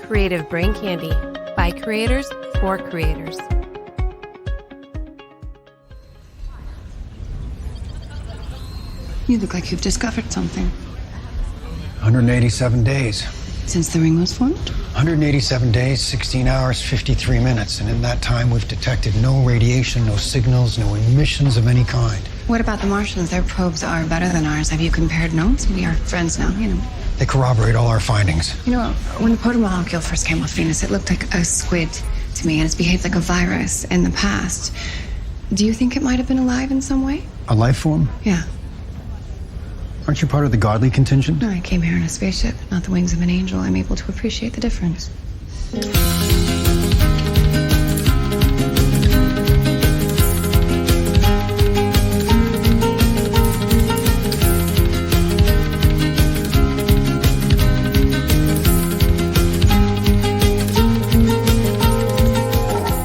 Creative Brain Candy by creators for creators. You look like you've discovered something. 187 days. Since the ring was formed? 187 days, 16 hours, 53 minutes. And in that time, we've detected no radiation, no signals, no emissions of any kind. What about the Martians? Their probes are better than ours. Have you compared notes? We are friends now, you know. They corroborate all our findings. You know, when the protomolecule first came off Venus, it looked like a squid to me, and it's behaved like a virus in the past. Do you think it might have been alive in some way? A life form? Yeah. Aren't you part of the godly contingent? No, I came here in a spaceship, not the wings of an angel. I'm able to appreciate the difference.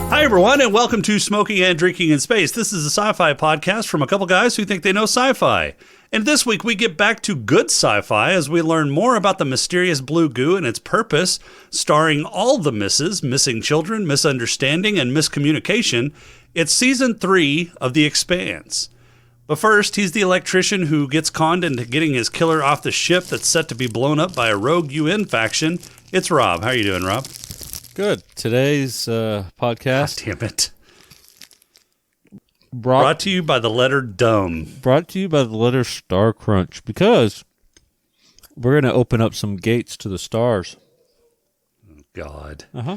Hi, everyone, and welcome to Smoking and Drinking in Space. This is a sci-fi podcast from a couple guys who think they know sci-fi. And this week, we get back to good sci-fi as we learn more about the mysterious blue goo and its purpose, starring all the misses, missing children, misunderstanding, and miscommunication. It's Season 3 of The Expanse. But first, he's the electrician who gets conned into getting his killer off the ship that's set to be blown up by a rogue UN faction. It's Rob. How are you doing, Rob? Good. Today's podcast. God damn it. Brought to you by the letter dumb. Brought to you by the letter Star Crunch, because we're going to open up some gates to the stars. God. Uh-huh.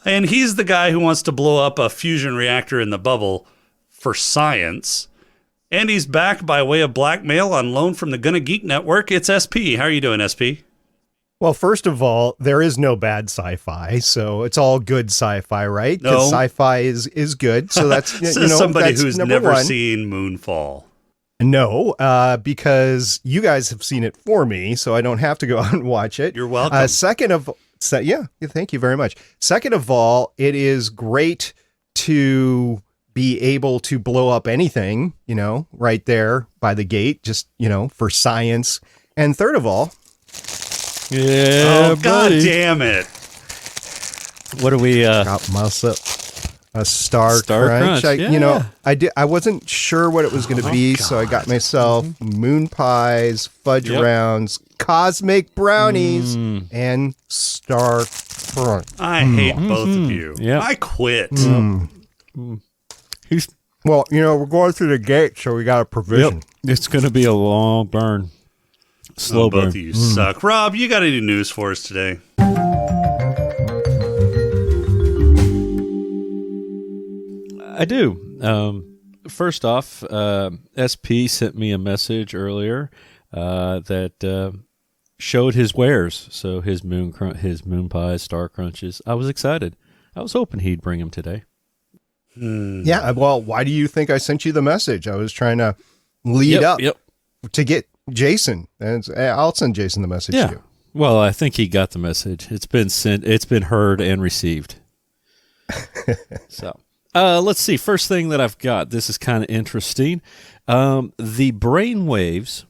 And he's the guy who wants to blow up a fusion reactor in the bubble for science. And he's back by way of blackmail on loan from the Gonna Geek Network. It's SP. How are you doing, SP? Well, first of all, there is no bad sci-fi, so it's all good sci-fi, right? Because sci-fi is good, so that's somebody that's who's never seen Moonfall. No, because you guys have seen it for me, so I don't have to go out and watch it. You're welcome. Thank you very much. Second of all, it is great to be able to blow up anything, right there by the gate, just for science. And third of all. Yeah, oh, God damn it. What are we got myself a Star Crunch. I wasn't sure what it was going to be, so I got myself moon pies, fudge rounds, cosmic brownies, and Star Crunch. I hate both of you. Yeah. I quit. Well, we're going through the gate, so we got a provision. Yep. It's going to be a long burn. Slow burn. Both of you suck. Rob, you got any news for us today? I do. First off, SP sent me a message earlier that showed his wares. So his moon pies, Star Crunches. I was excited. I was hoping he'd bring them today. Yeah. Well, why do you think I sent you the message? I was trying to lead up to get Jason, and I'll send Jason the message too. Well, I think he got the message. It's been sent. It's been heard and received. So, let's see. First thing that I've got. This is kind of interesting. The brain waves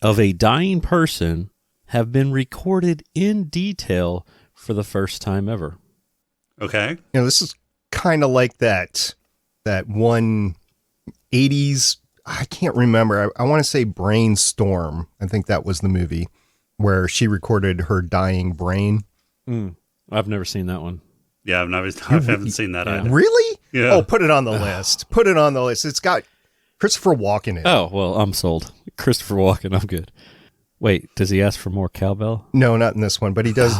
of a dying person have been recorded in detail for the first time ever. Okay. This is kind of like that one 80s. I can't remember. I want to say Brainstorm. I think that was the movie where she recorded her dying brain. I've never seen that one. Yeah, I haven't seen that either. Really? Yeah. Oh, put it on the list. Put it on the list. It's got Christopher Walken in it. Oh, well, I'm sold. Christopher Walken, I'm good. Wait, does he ask for more cowbell? No, not in this one, but he does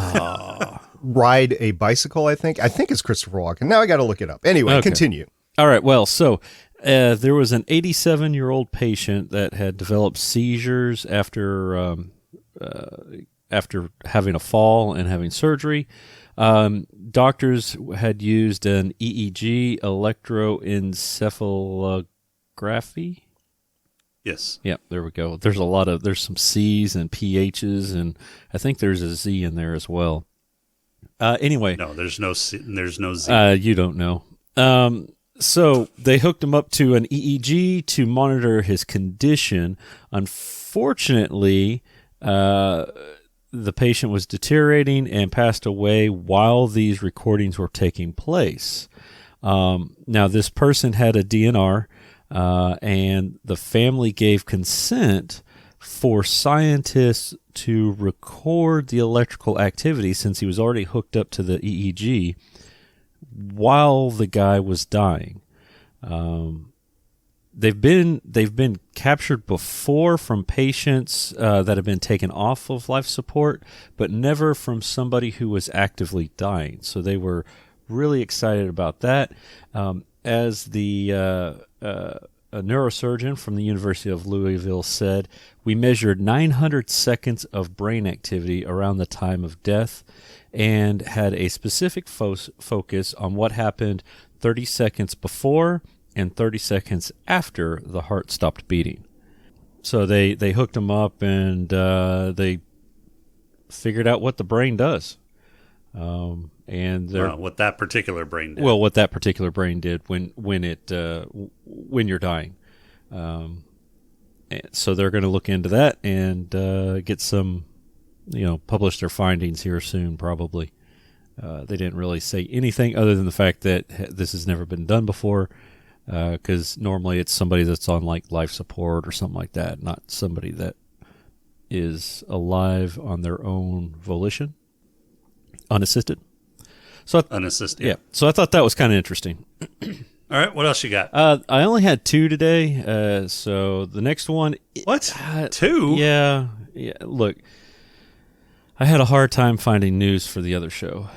ride a bicycle, I think. I think it's Christopher Walken. Now I got to look it up. Anyway, Continue. All right, well, so there was an 87-year-old patient that had developed seizures after having a fall and having surgery. Doctors had used an EEG, electroencephalography. Yes. Yeah, there we go. There's some C's and PH's, and I think there's a Z in there as well. Anyway. No, there's no Z. You don't know. So they hooked him up to an EEG to monitor his condition. Unfortunately, the patient was deteriorating and passed away while these recordings were taking place. Now, this person had a DNR, and the family gave consent for scientists to record the electrical activity, since he was already hooked up to the EEG, while the guy was dying. They've been captured before from patients that have been taken off of life support, but never from somebody who was actively dying. So they were really excited about that. As a neurosurgeon from the University of Louisville said, we measured 900 seconds of brain activity around the time of death and had a specific focus on what happened 30 seconds before and 30 seconds after the heart stopped beating. So they hooked him up, and they figured out what the brain does. And what that particular brain did. Well, what that particular brain did when you're dying. So they're going to look into that and get some, publish their findings here soon, probably. They didn't really say anything other than the fact that this has never been done before, because normally it's somebody that's on like life support or something like that, not somebody that is alive on their own volition, unassisted. So unassisted. Yeah. So I thought that was kind of interesting. All right. What else you got? I only had 2 today. So the next one. What? 2? Yeah. Look, I had a hard time finding news for the other show.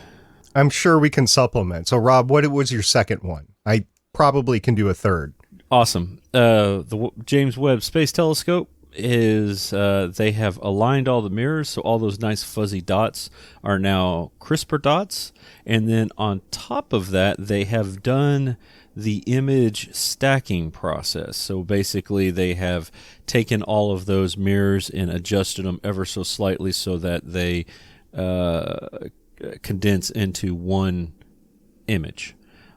I'm sure we can supplement. So, Rob, what was your second one? I probably can do a third. Awesome. The James Webb Space Telescope is they have aligned all the mirrors, so all those nice fuzzy dots are now crisper dots. And then on top of that, they have done the image stacking process. So basically, they have taken all of those mirrors and adjusted them ever so slightly so that they condense into one image.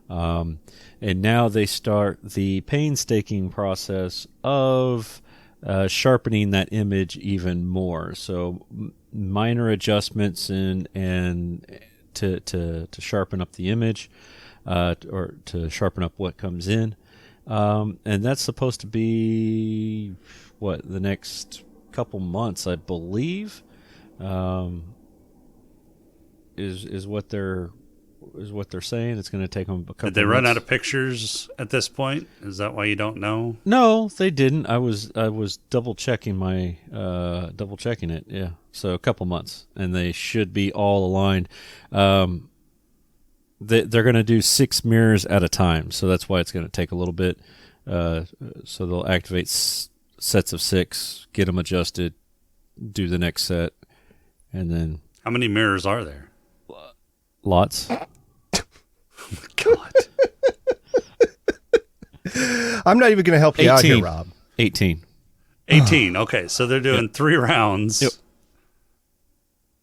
And now they start the painstaking process of sharpening that image even more. So minor adjustments and to sharpen up the image, or to sharpen up what comes in. And that's supposed to be the next couple months, I believe, is what they're saying. It's going to take them a couple. Did they run out of pictures at this point? Is that why you don't know? No, they didn't. I was double checking it. Yeah, so a couple months, and they should be all aligned. They're going to do 6 mirrors at a time, so that's why it's going to take a little bit. So they'll activate sets of 6, get them adjusted, do the next set, and then. How many mirrors are there? Lots. God. I'm not even going to help you out here, Rob. 18. Okay, so they're doing 3 rounds. Yep.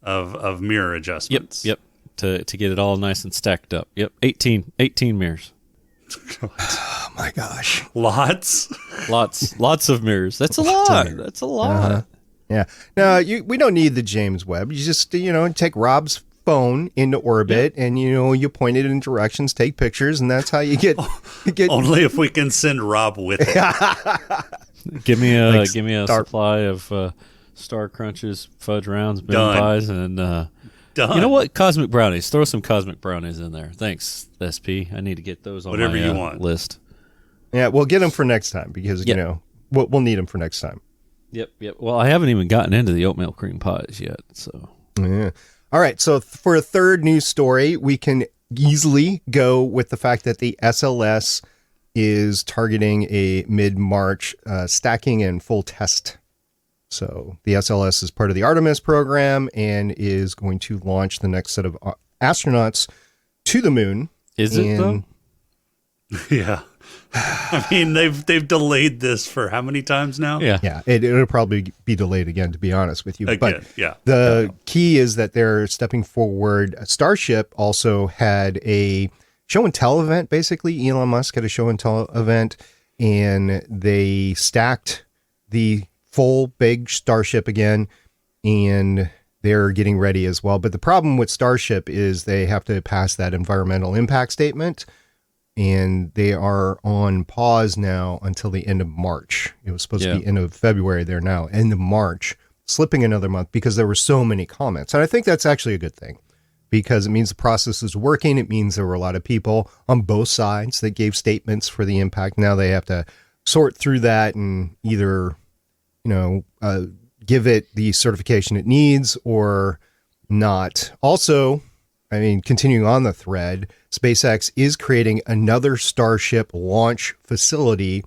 Of mirror adjustments. Yep. To get it all nice and stacked up. Yep. 18 mirrors. Oh my gosh. Lots of mirrors. That's a lot. That's a lot. Uh-huh. Yeah. No, we don't need the James Webb. You just, take Rob's phone into orbit, and you point it in directions, take pictures, and that's how you get only if we can send Rob with it. give me a supply of Star Crunches, fudge rounds, moon pies, and done. You know what? Cosmic brownies. Throw some cosmic brownies in there. Thanks, SP. I need to get those on whatever my you want list. Yeah, we'll get them for next time because we'll need them for next time. Yep. Well, I haven't even gotten into the oatmeal cream pies yet, so. Yeah. All right, so for a third news story, we can easily go with the fact that the SLS is targeting a mid-March stacking and full test. So the SLS is part of the Artemis program and is going to launch the next set of astronauts to the moon. Is it, though? Yeah. I mean, they've delayed this for how many times now? Yeah. It'll probably be delayed again, to be honest with you. Again, but the key is that they're stepping forward. Starship also had a show and tell event, basically. Elon Musk had a show and tell event, and they stacked the full big Starship again, and they're getting ready as well. But the problem with Starship is they have to pass that environmental impact statement, and they are on pause now until the end of March. It was supposed to be end of February. They're now end of March, slipping another month because there were so many comments. And I think that's actually a good thing, because it means the process is working. It means there were a lot of people on both sides that gave statements for the impact. Now they have to sort through that and either, give it the certification it needs or not. Also, continuing on the thread, SpaceX is creating another Starship launch facility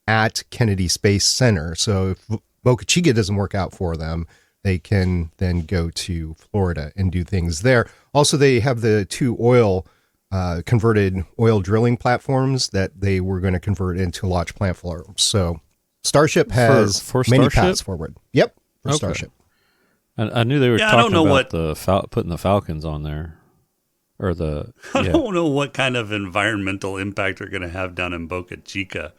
at Kennedy Space Center. So if Boca Chica doesn't work out for them, they can then go to Florida and do things there. Also, they have the 2 converted oil drilling platforms that they were going to convert into launch platforms. So Starship has for many Starship? paths forward. Yep, for Starship. I knew they were I talking don't know about putting the Falcons on there. Or I don't know what kind of environmental impact they're going to have down in Boca Chica.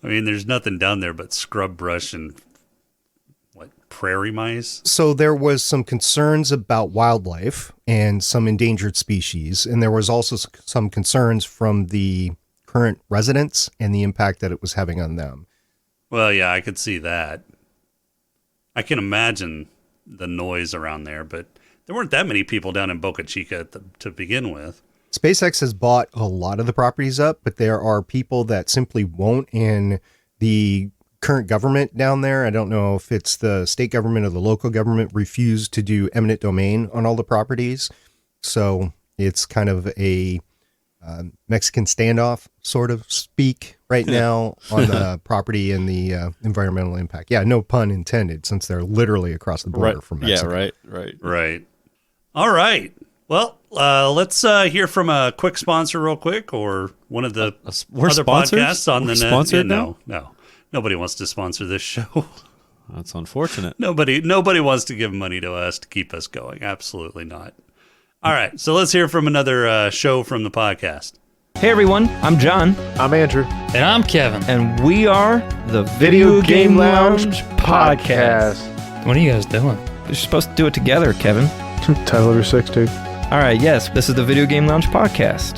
There's nothing down there but scrub brush and prairie mice. So there was some concerns about wildlife and some endangered species, and there was also some concerns from the current residents and the impact that it was having on them. Well, yeah, I could see that. I can imagine the noise around there, but there weren't that many people down in Boca Chica to begin with. SpaceX has bought a lot of the properties up, but there are people that simply won't, and the current government down there, I don't know if it's the state government or the local government, refused to do eminent domain on all the properties. So it's kind of a Mexican standoff sort of speak right now on the property and the environmental impact. Yeah, no pun intended, since they're literally across the border from Mexico. Yeah, right. All right. Well, let's hear from a quick sponsor real quick, or one of the other podcasts on the net. Sponsored now? No. Nobody wants to sponsor this show. That's unfortunate. Nobody wants to give money to us to keep us going. Absolutely not. All right, so let's hear from another show from the podcast. Hey everyone, I'm John. I'm Andrew. And I'm Kevin. And we are the Video Game Lounge Podcast. What are you guys doing? You're supposed to do it together, Kevin. Title of your 6-2. All right, yes, this is the Video Game Lounge Podcast.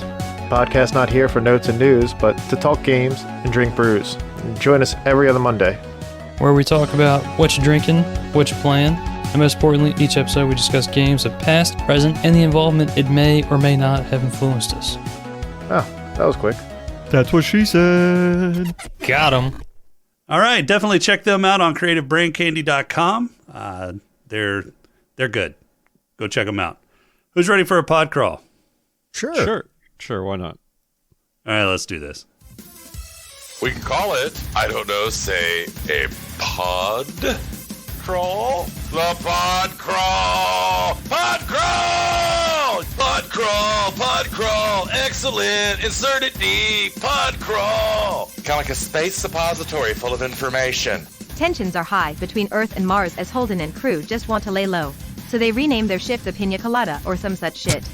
Podcast not here for notes and news, but to talk games and drink brews. Join us every other Monday, where we talk about what you're drinking, what you're playing, and most importantly, each episode we discuss games of past, present, and the involvement it may or may not have influenced us. Oh, that was quick. That's what she said. Got 'em. All right, definitely check them out on creativebraincandy.com. They're good. Go check them out. Who's ready for a pod crawl? Sure, why not? All right, let's do this. We can call it, I don't know, say a pod crawl? The pod crawl! Pod crawl! Pod crawl! Pod crawl! Excellent! Insert it deep! Pod crawl! Kind of like a space suppository full of information. Tensions are high between Earth and Mars as Holden and crew just want to lay low. So they rename their ship the Pina Colada or some such shit.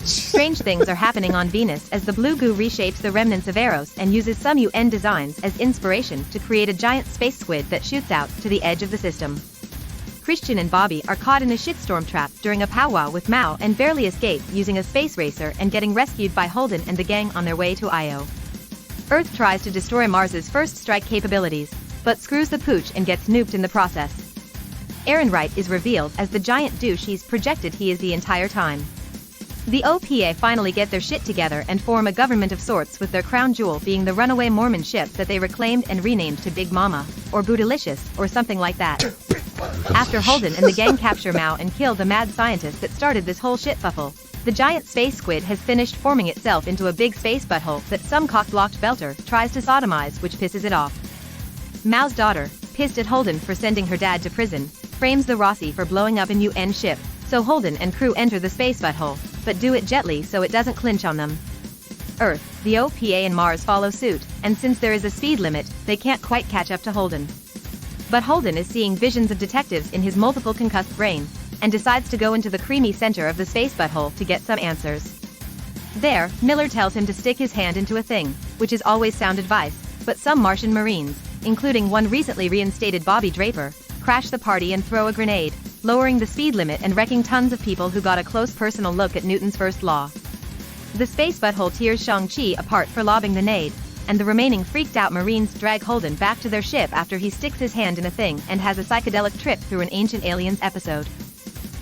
Strange things are happening on Venus as the blue goo reshapes the remnants of Eros and uses some UN designs as inspiration to create a giant space squid that shoots out to the edge of the system. Christian and Bobby are caught in a shitstorm trap during a powwow with Mao and barely escape using a space racer and getting rescued by Holden and the gang on their way to Io. Earth tries to destroy Mars's first strike capabilities, but screws the pooch and gets nuked in the process. Aaron Wright is revealed as the giant douche he's projected he is the entire time. The OPA finally get their shit together and form a government of sorts, with their crown jewel being the runaway Mormon ship that they reclaimed and renamed to Big Mama, or Bootylicious, or something like that. After Holden and the gang capture Mao and kill the mad scientist that started this whole shitfuffle, the giant space squid has finished forming itself into a big space butthole that some cock-blocked belter tries to sodomize, which pisses it off. Mao's daughter, pissed at Holden for sending her dad to prison, frames the Rossi for blowing up a UN ship, so Holden and crew enter the space butthole, but do it gently so it doesn't clinch on them. Earth, the OPA and Mars follow suit, and since there is a speed limit, they can't quite catch up to Holden. But Holden is seeing visions of detectives in his multiple concussed brain, and decides to go into the creamy center of the space butthole to get some answers. There, Miller tells him to stick his hand into a thing, which is always sound advice, but some Martian Marines, including one recently reinstated Bobby Draper, crash the party and throw a grenade, lowering the speed limit and wrecking tons of people who got a close personal look at Newton's first law. The space butthole tears Shang-Chi apart for lobbing the nade, and the remaining freaked-out Marines drag Holden back to their ship after he sticks his hand in a thing and has a psychedelic trip through an Ancient Aliens episode.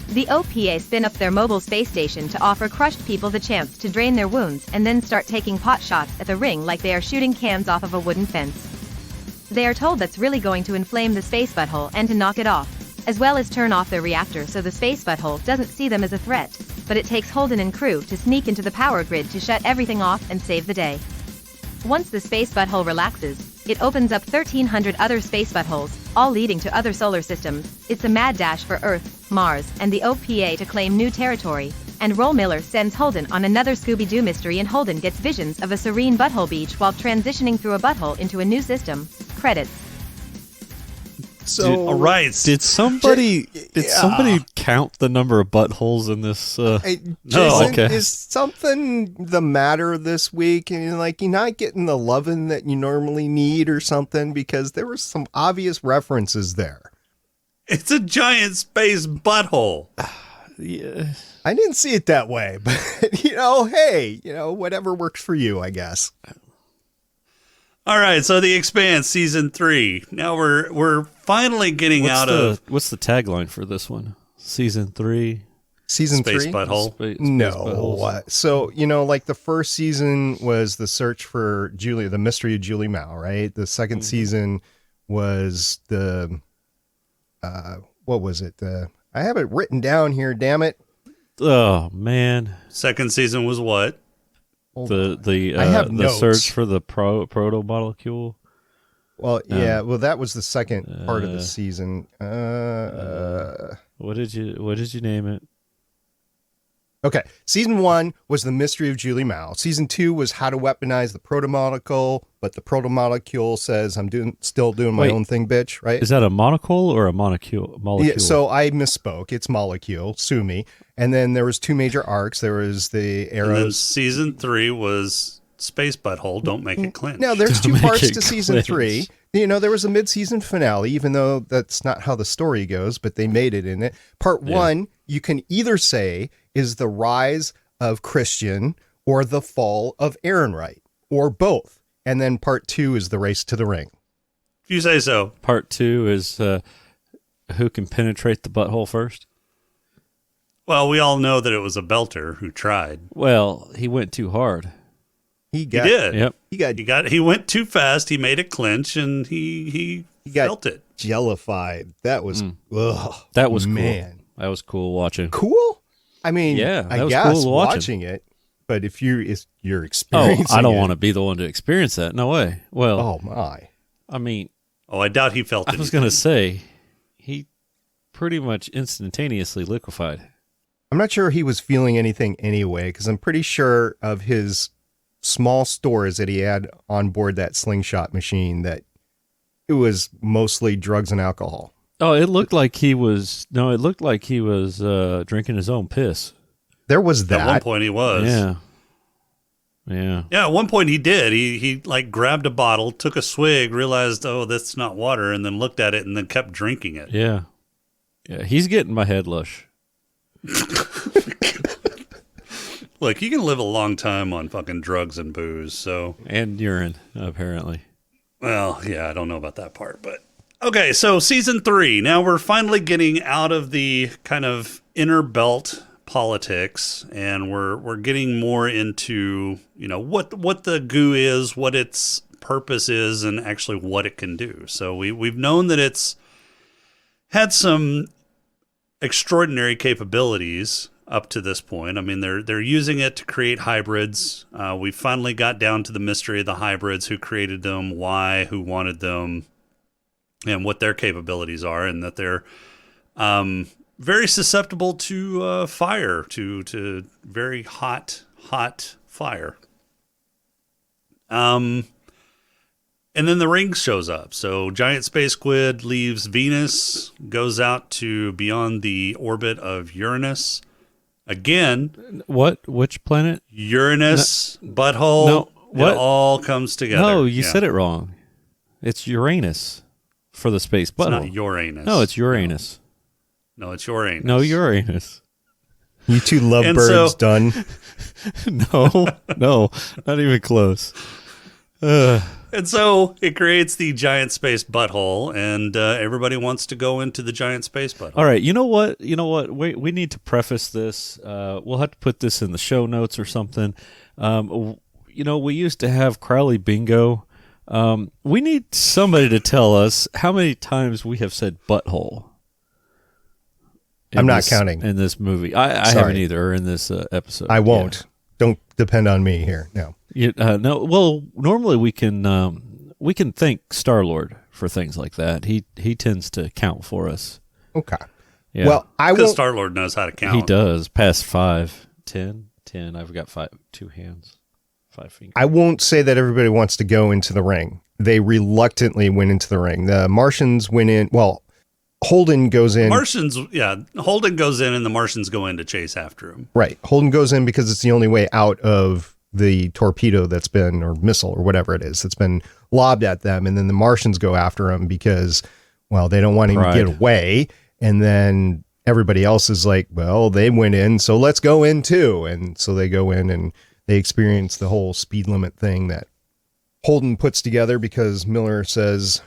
The OPA spin up their mobile space station to offer crushed people the chance to drain their wounds and then start taking pot shots at the ring like they are shooting cans off of a wooden fence. They are told that's really going to inflame the space butthole and to knock it off, as well as turn off their reactor so the space butthole doesn't see them as a threat, but it takes Holden and crew to sneak into the power grid to shut everything off and save the day. Once the space butthole relaxes, it opens up 1,300 other space buttholes, all leading to other solar systems. It's a mad dash for Earth, Mars, and the OPA to claim new territory, and Roll Miller sends Holden on another Scooby-Doo mystery and Holden gets visions of a serene butthole beach while transitioning through a butthole into a new system. Credits. So, all right. Did somebody count the number of buttholes in this? Jason, is something the matter this week? And you're not getting the loving that you normally need or something, because there were some obvious references there. It's a giant space butthole. Yeah. I didn't see it that way, but hey, whatever works for you, I guess. All right, so The Expanse season 3. Now we're finally getting what's the tagline for this one? Season 3. Season Space 3? Butthole. Space No. buttholes. So, the first season was the search for Julie, the mystery of Julie Mao, right? The second season was the, what was it? I have it written down here, damn it. Oh, man. Second season was what? I have the notes. search for the proto molecule. Well, yeah. Well, that was the second part of the season. What did you name it? Okay, season 1 was the mystery of Julie Mao. Season 2 was how to weaponize the protomolecule, but the protomolecule says I'm still doing my own thing, bitch. Right? Is that a monocle or a molecule? Yeah, so I misspoke. It's molecule. Sue me. And then there was 2 major arcs. There was the arrows. And then season 3 was Space Butthole. Don't make it clinch. No, there's 2 parts to season 3. There was a mid-season finale, even though that's not how the story goes, but they made it in it. Part 1, you can either say is the rise of Christian or the fall of Ehrenreich, or both. And then part 2 is the race to the ring. If you say so. Part 2 is who can penetrate the butthole first? Well, we all know that it was a belter who tried. Well, he went too hard. He did. Yep. He went too fast. He made it clinch, and he felt it. Jellified. That was that was man. Cool. That was cool watching. Cool? I mean, yeah, I was guess cool watching it, but if you're experiencing I don't want to be the one to experience that. No way. Well, oh my. I mean, I doubt he felt it. I was going to say he pretty much instantaneously liquefied. I'm not sure he was feeling anything anyway, because I'm pretty sure of his small stores that he had on board that slingshot machine that it was mostly drugs and alcohol. Oh, it looked like he was drinking his own piss. There was that. At one point he was. Yeah. Yeah. Yeah, at one point he did. He grabbed a bottle, took a swig, realized, oh, that's not water, and then looked at it and then kept drinking it. Yeah. Yeah, he's getting my head lush. Look, you can live a long time on fucking drugs and booze, so. And urine, apparently. Well, yeah, I don't know about that part, but. Okay, so season 3. Now we're finally getting out of the kind of inner belt politics, and we're getting more into, what the goo is, what its purpose is, and actually what it can do. So we've known that it's had some extraordinary capabilities up to this point. I mean, they're using it to create hybrids. We finally got down to the mystery of the hybrids, who created them, why, who wanted them, and what their capabilities are, and that they're very susceptible to fire, to very hot fire. And then the ring shows up. So giant space squid leaves Venus, goes out to beyond the orbit of Uranus. Again. What? Which planet? Uranus, butthole. No, what? It all comes together. No, you said it wrong. It's Uranus for the space butthole. It's not Uranus. No, it's Uranus. No, it's Uranus. No, Uranus. You two lovebirds done. No, not even close. And so it creates the giant space butthole, and everybody wants to go into the giant space butthole. All right, you know what? We need to preface this. We'll have to put this in the show notes or something. We used to have Crowley Bingo. We need somebody to tell us how many times we have said butthole. I'm not counting. In this movie. I haven't either in this episode. I won't. Yeah. Don't depend on me here. No. No. Well, normally we can thank Star-Lord for things like that. He tends to count for us. Okay. Yeah. Well, because Star-Lord knows how to count. He does. Past 5, 10. I've got 2 hands, 5 fingers. I won't say that everybody wants to go into the ring. They reluctantly went into the ring. The Martians went in. Well, Holden goes in. Holden goes in and the Martians go in to chase after him. Right. Holden goes in because it's the only way out of the torpedo that's been, or missile or whatever it is, that's been lobbed at them. And then the Martians go after him because, well, they don't want him to get away. And then everybody else is like, well, they went in, so let's go in too. And so they go in and they experience the whole speed limit thing that Holden puts together because Miller says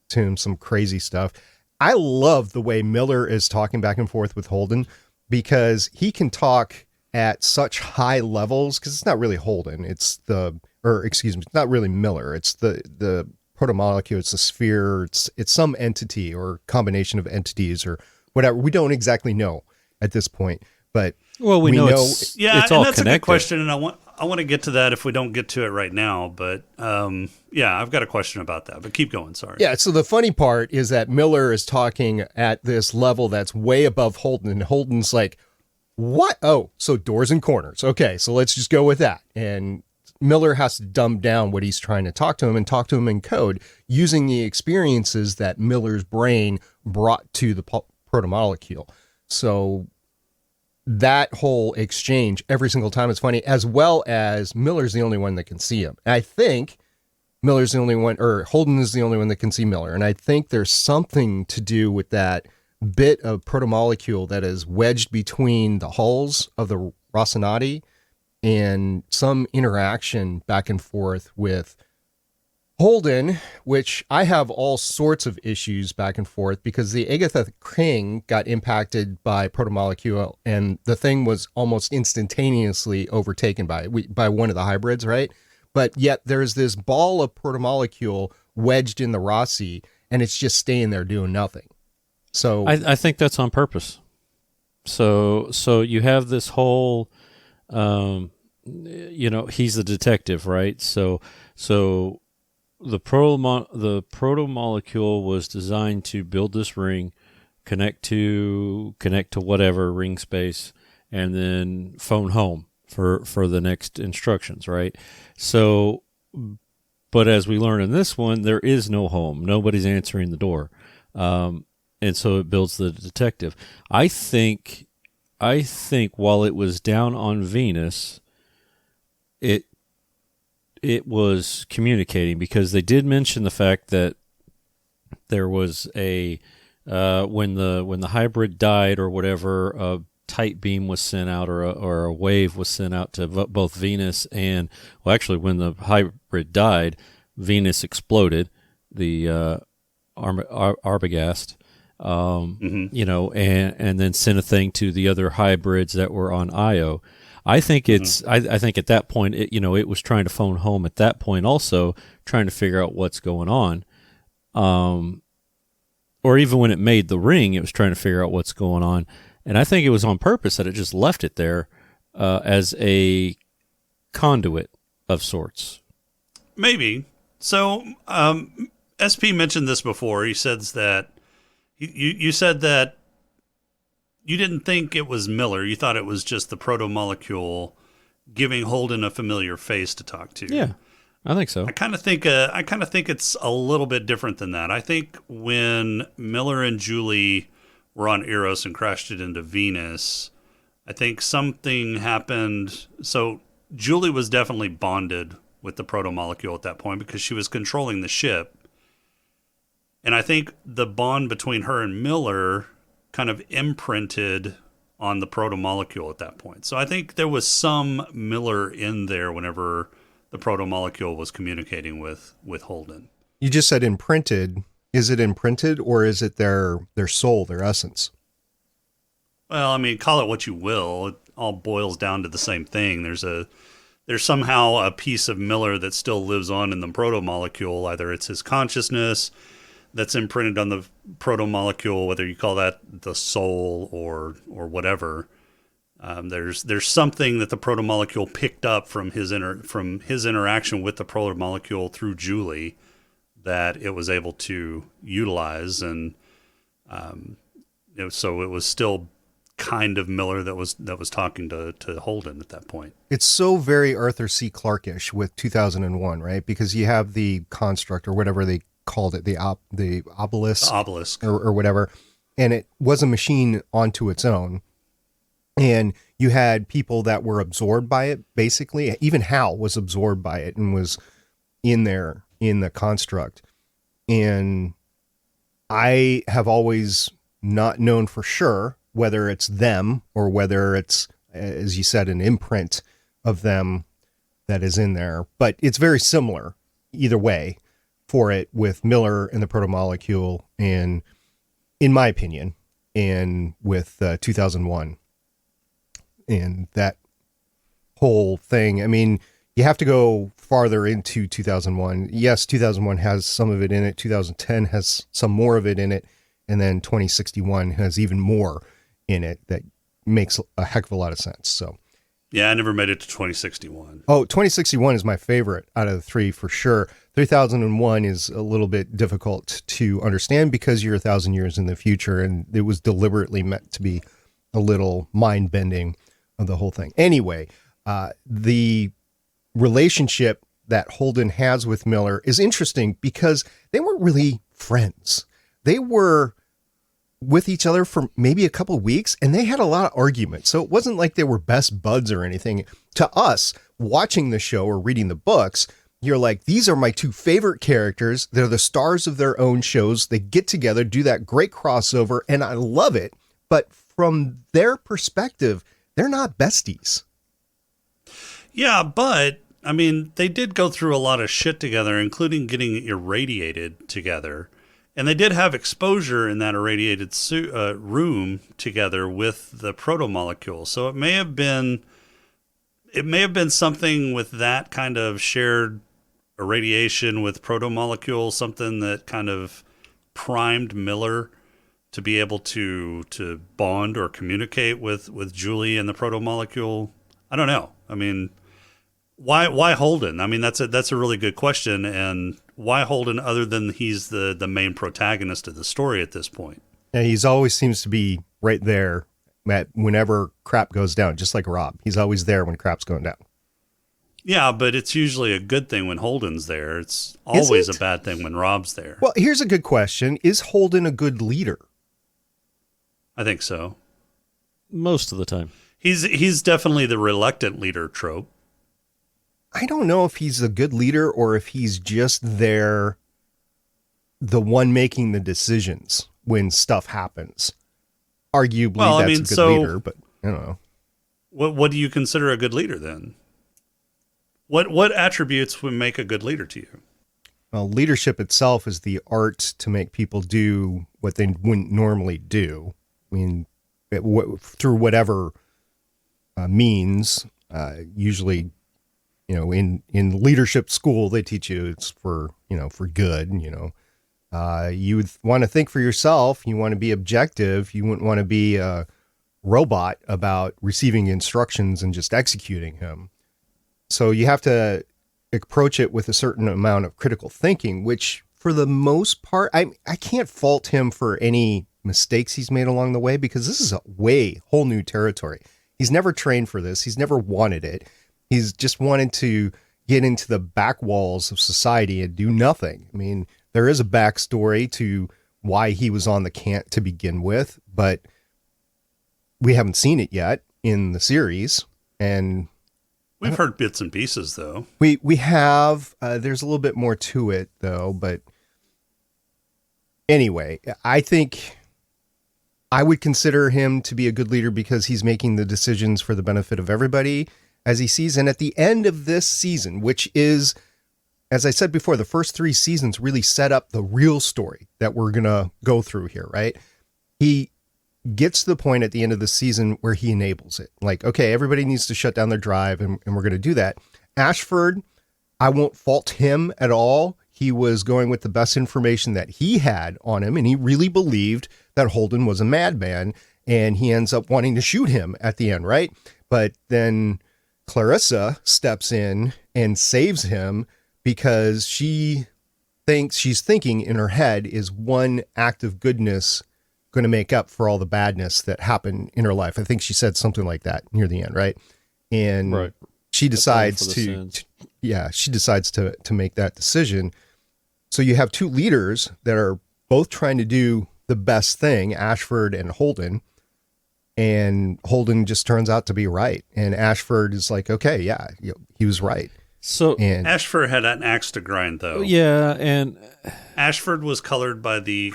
to him some crazy stuff. I love the way Miller is talking back and forth with Holden because he can talk at such high levels because it's not really Holden. It's it's not really Miller. It's the protomolecule. It's the sphere. It's some entity or combination of entities or whatever. We don't exactly know at this point, but we know it's all that's connected. A good question, and I want to get to that if we don't get to it right now. But I've got a question about that. But keep going. Sorry. Yeah. So the funny part is that Miller is talking at this level that's way above Holden, and Holden's like, "What? Oh, so doors and corners. Okay, so let's just go with that." And Miller has to dumb down what he's trying to talk to him and talk to him in code using the experiences that Miller's brain brought to the protomolecule. So that whole exchange every single time is funny, as well as Miller's the only one that can see him. And I think Miller's the only one, or Holden is the only one that can see Miller. And I think there's something to do with that bit of protomolecule that is wedged between the hulls of the Rocinante and some interaction back and forth with Holden, which I have all sorts of issues back and forth because the Agatha King got impacted by protomolecule and the thing was almost instantaneously overtaken by one of the hybrids, right? But yet there's this ball of protomolecule wedged in the Rossi and it's just staying there doing nothing. So I think that's on purpose. So you have this whole, he's the detective, right? So the protomolecule was designed to build this ring, connect to whatever ring space, and then phone home for the next instructions, right? So, but as we learn in this one, there is no home. Nobody's answering the door. And so it builds the detective. I think while it was down on Venus, it was communicating because they did mention the fact that there was a when the hybrid died or whatever, a tight beam was sent out or a wave was sent out to both Venus and when the hybrid died, Venus exploded, the Arbogast. And then sent a thing to the other hybrids that were on Io. I think I think at that point, it was trying to phone home at that point, also trying to figure out what's going on. Or even when it made the ring, it was trying to figure out what's going on. And I think it was on purpose that it just left it there as a conduit of sorts. Maybe. So, SP mentioned this before. He says that you said that you didn't think it was Miller. You thought it was just the protomolecule giving Holden a familiar face to talk to. Yeah, I think so. I kind of think it's a little bit different than that. I think when Miller and Julie were on Eros and crashed it into Venus, I think something happened. So Julie was definitely bonded with the protomolecule at that point because she was controlling the ship. And I think the bond between her and Miller kind of imprinted on the proto-molecule at that point. So I think there was some Miller in there whenever the proto-molecule was communicating with Holden. You just said imprinted. Is it imprinted, or is it their soul, their essence? Well, I mean, call it what you will. It all boils down to the same thing. There's somehow a piece of Miller that still lives on in the proto-molecule. Either it's his consciousness that's imprinted on the proto-molecule, whether you call that the soul or whatever. There's something that the proto-molecule picked up from his interaction with the proto-molecule through Julie that it was able to utilize, and so it was still kind of Miller that was talking to Holden at that point. It's so very Arthur C. Clarke-ish with 2001, right? Because you have the construct, or whatever they called it, the obelisk, or whatever, and it was a machine onto its own, and you had people that were absorbed by it. Basically, even Hal was absorbed by it and was in there in the construct. And I have always not known for sure whether it's them or whether it's, as you said, an imprint of them that is in there. But it's very similar either way for it with Miller and the proto-molecule, and in my opinion, and with 2001 and that whole thing. I mean, you have to go farther into 2001. Yes, 2001 has some of it in it. 2010 has some more of it in it. And then 2061 has even more in it that makes a heck of a lot of sense. So, yeah, I never made it to 2061. Oh, 2061 is my favorite out of the three for sure. 3001 is a little bit difficult to understand because you're 1,000 years in the future, and it was deliberately meant to be a little mind-bending of the whole thing. Anyway, the relationship that Holden has with Miller is interesting because they weren't really friends. They were with each other for maybe a couple of weeks, and they had a lot of arguments. So it wasn't like they were best buds or anything. To us, watching the show or reading the books, you're like, these are my two favorite characters. They're the stars of their own shows. They get together, do that great crossover, and I love it. But from their perspective, they're not besties. Yeah, but I mean, they did go through a lot of shit together, including getting irradiated together. And they did have exposure in that irradiated room together with the proto-molecule. So it may have been something with that kind of shared irradiation with proto-molecule, something that kind of primed Miller to be able to bond or communicate with Julie and the proto-molecule. I don't know. I mean, why Holden? I mean, that's a really good question. And why Holden other than he's the main protagonist of the story at this point? Yeah, he's always seems to be right there whenever crap goes down, just like Rob. He's always there when crap's going down. Yeah, but it's usually a good thing when Holden's there. It's always a bad thing when Rob's there. Well, here's a good question. Is Holden a good leader? I think so. Most of the time. He's definitely the reluctant leader trope. I don't know if he's a good leader or if he's just there, the one making the decisions when stuff happens. Arguably, that's a good leader, but I don't know. What do you consider a good leader then? What attributes would make a good leader to you? Well, leadership itself is the art to make people do what they wouldn't normally do. I mean, through whatever means, usually, you know, in leadership school, they teach you it's for good, you would want to think for yourself. You want to be objective. You wouldn't want to be a robot about receiving instructions and just executing them. So you have to approach it with a certain amount of critical thinking, which for the most part, I can't fault him for any mistakes he's made along the way, because this is a whole new territory. He's never trained for this. He's never wanted it. He's just wanted to get into the back walls of society and do nothing. I mean, there is a backstory to why he was on the cant to begin with, but we haven't seen it yet in the series. And we've heard bits and pieces, though. We have. There's a little bit more to it, though. But anyway, I think I would consider him to be a good leader because he's making the decisions for the benefit of everybody as he sees. And at the end of this season, which is, as I said before, the first 3 seasons really set up the real story that we're going to go through here, right? He gets to the point at the end of the season where he enables it. Like, okay, everybody needs to shut down their drive, and we're going to do that. Ashford, I won't fault him at all. He was going with the best information that he had on him, and he really believed that Holden was a madman, and he ends up wanting to shoot him at the end, right? But then Clarissa steps in and saves him because she's thinking in her head, is one act of goodness going to make up for all the badness that happened in her life? I think she said something like that near the end, right? And she decides to make that decision. So you have 2 leaders that are both trying to do the best thing, Ashford and Holden. And Holden just turns out to be right. And Ashford is like, okay, yeah, he was right. And Ashford had an axe to grind, though. Yeah, and Ashford was colored by the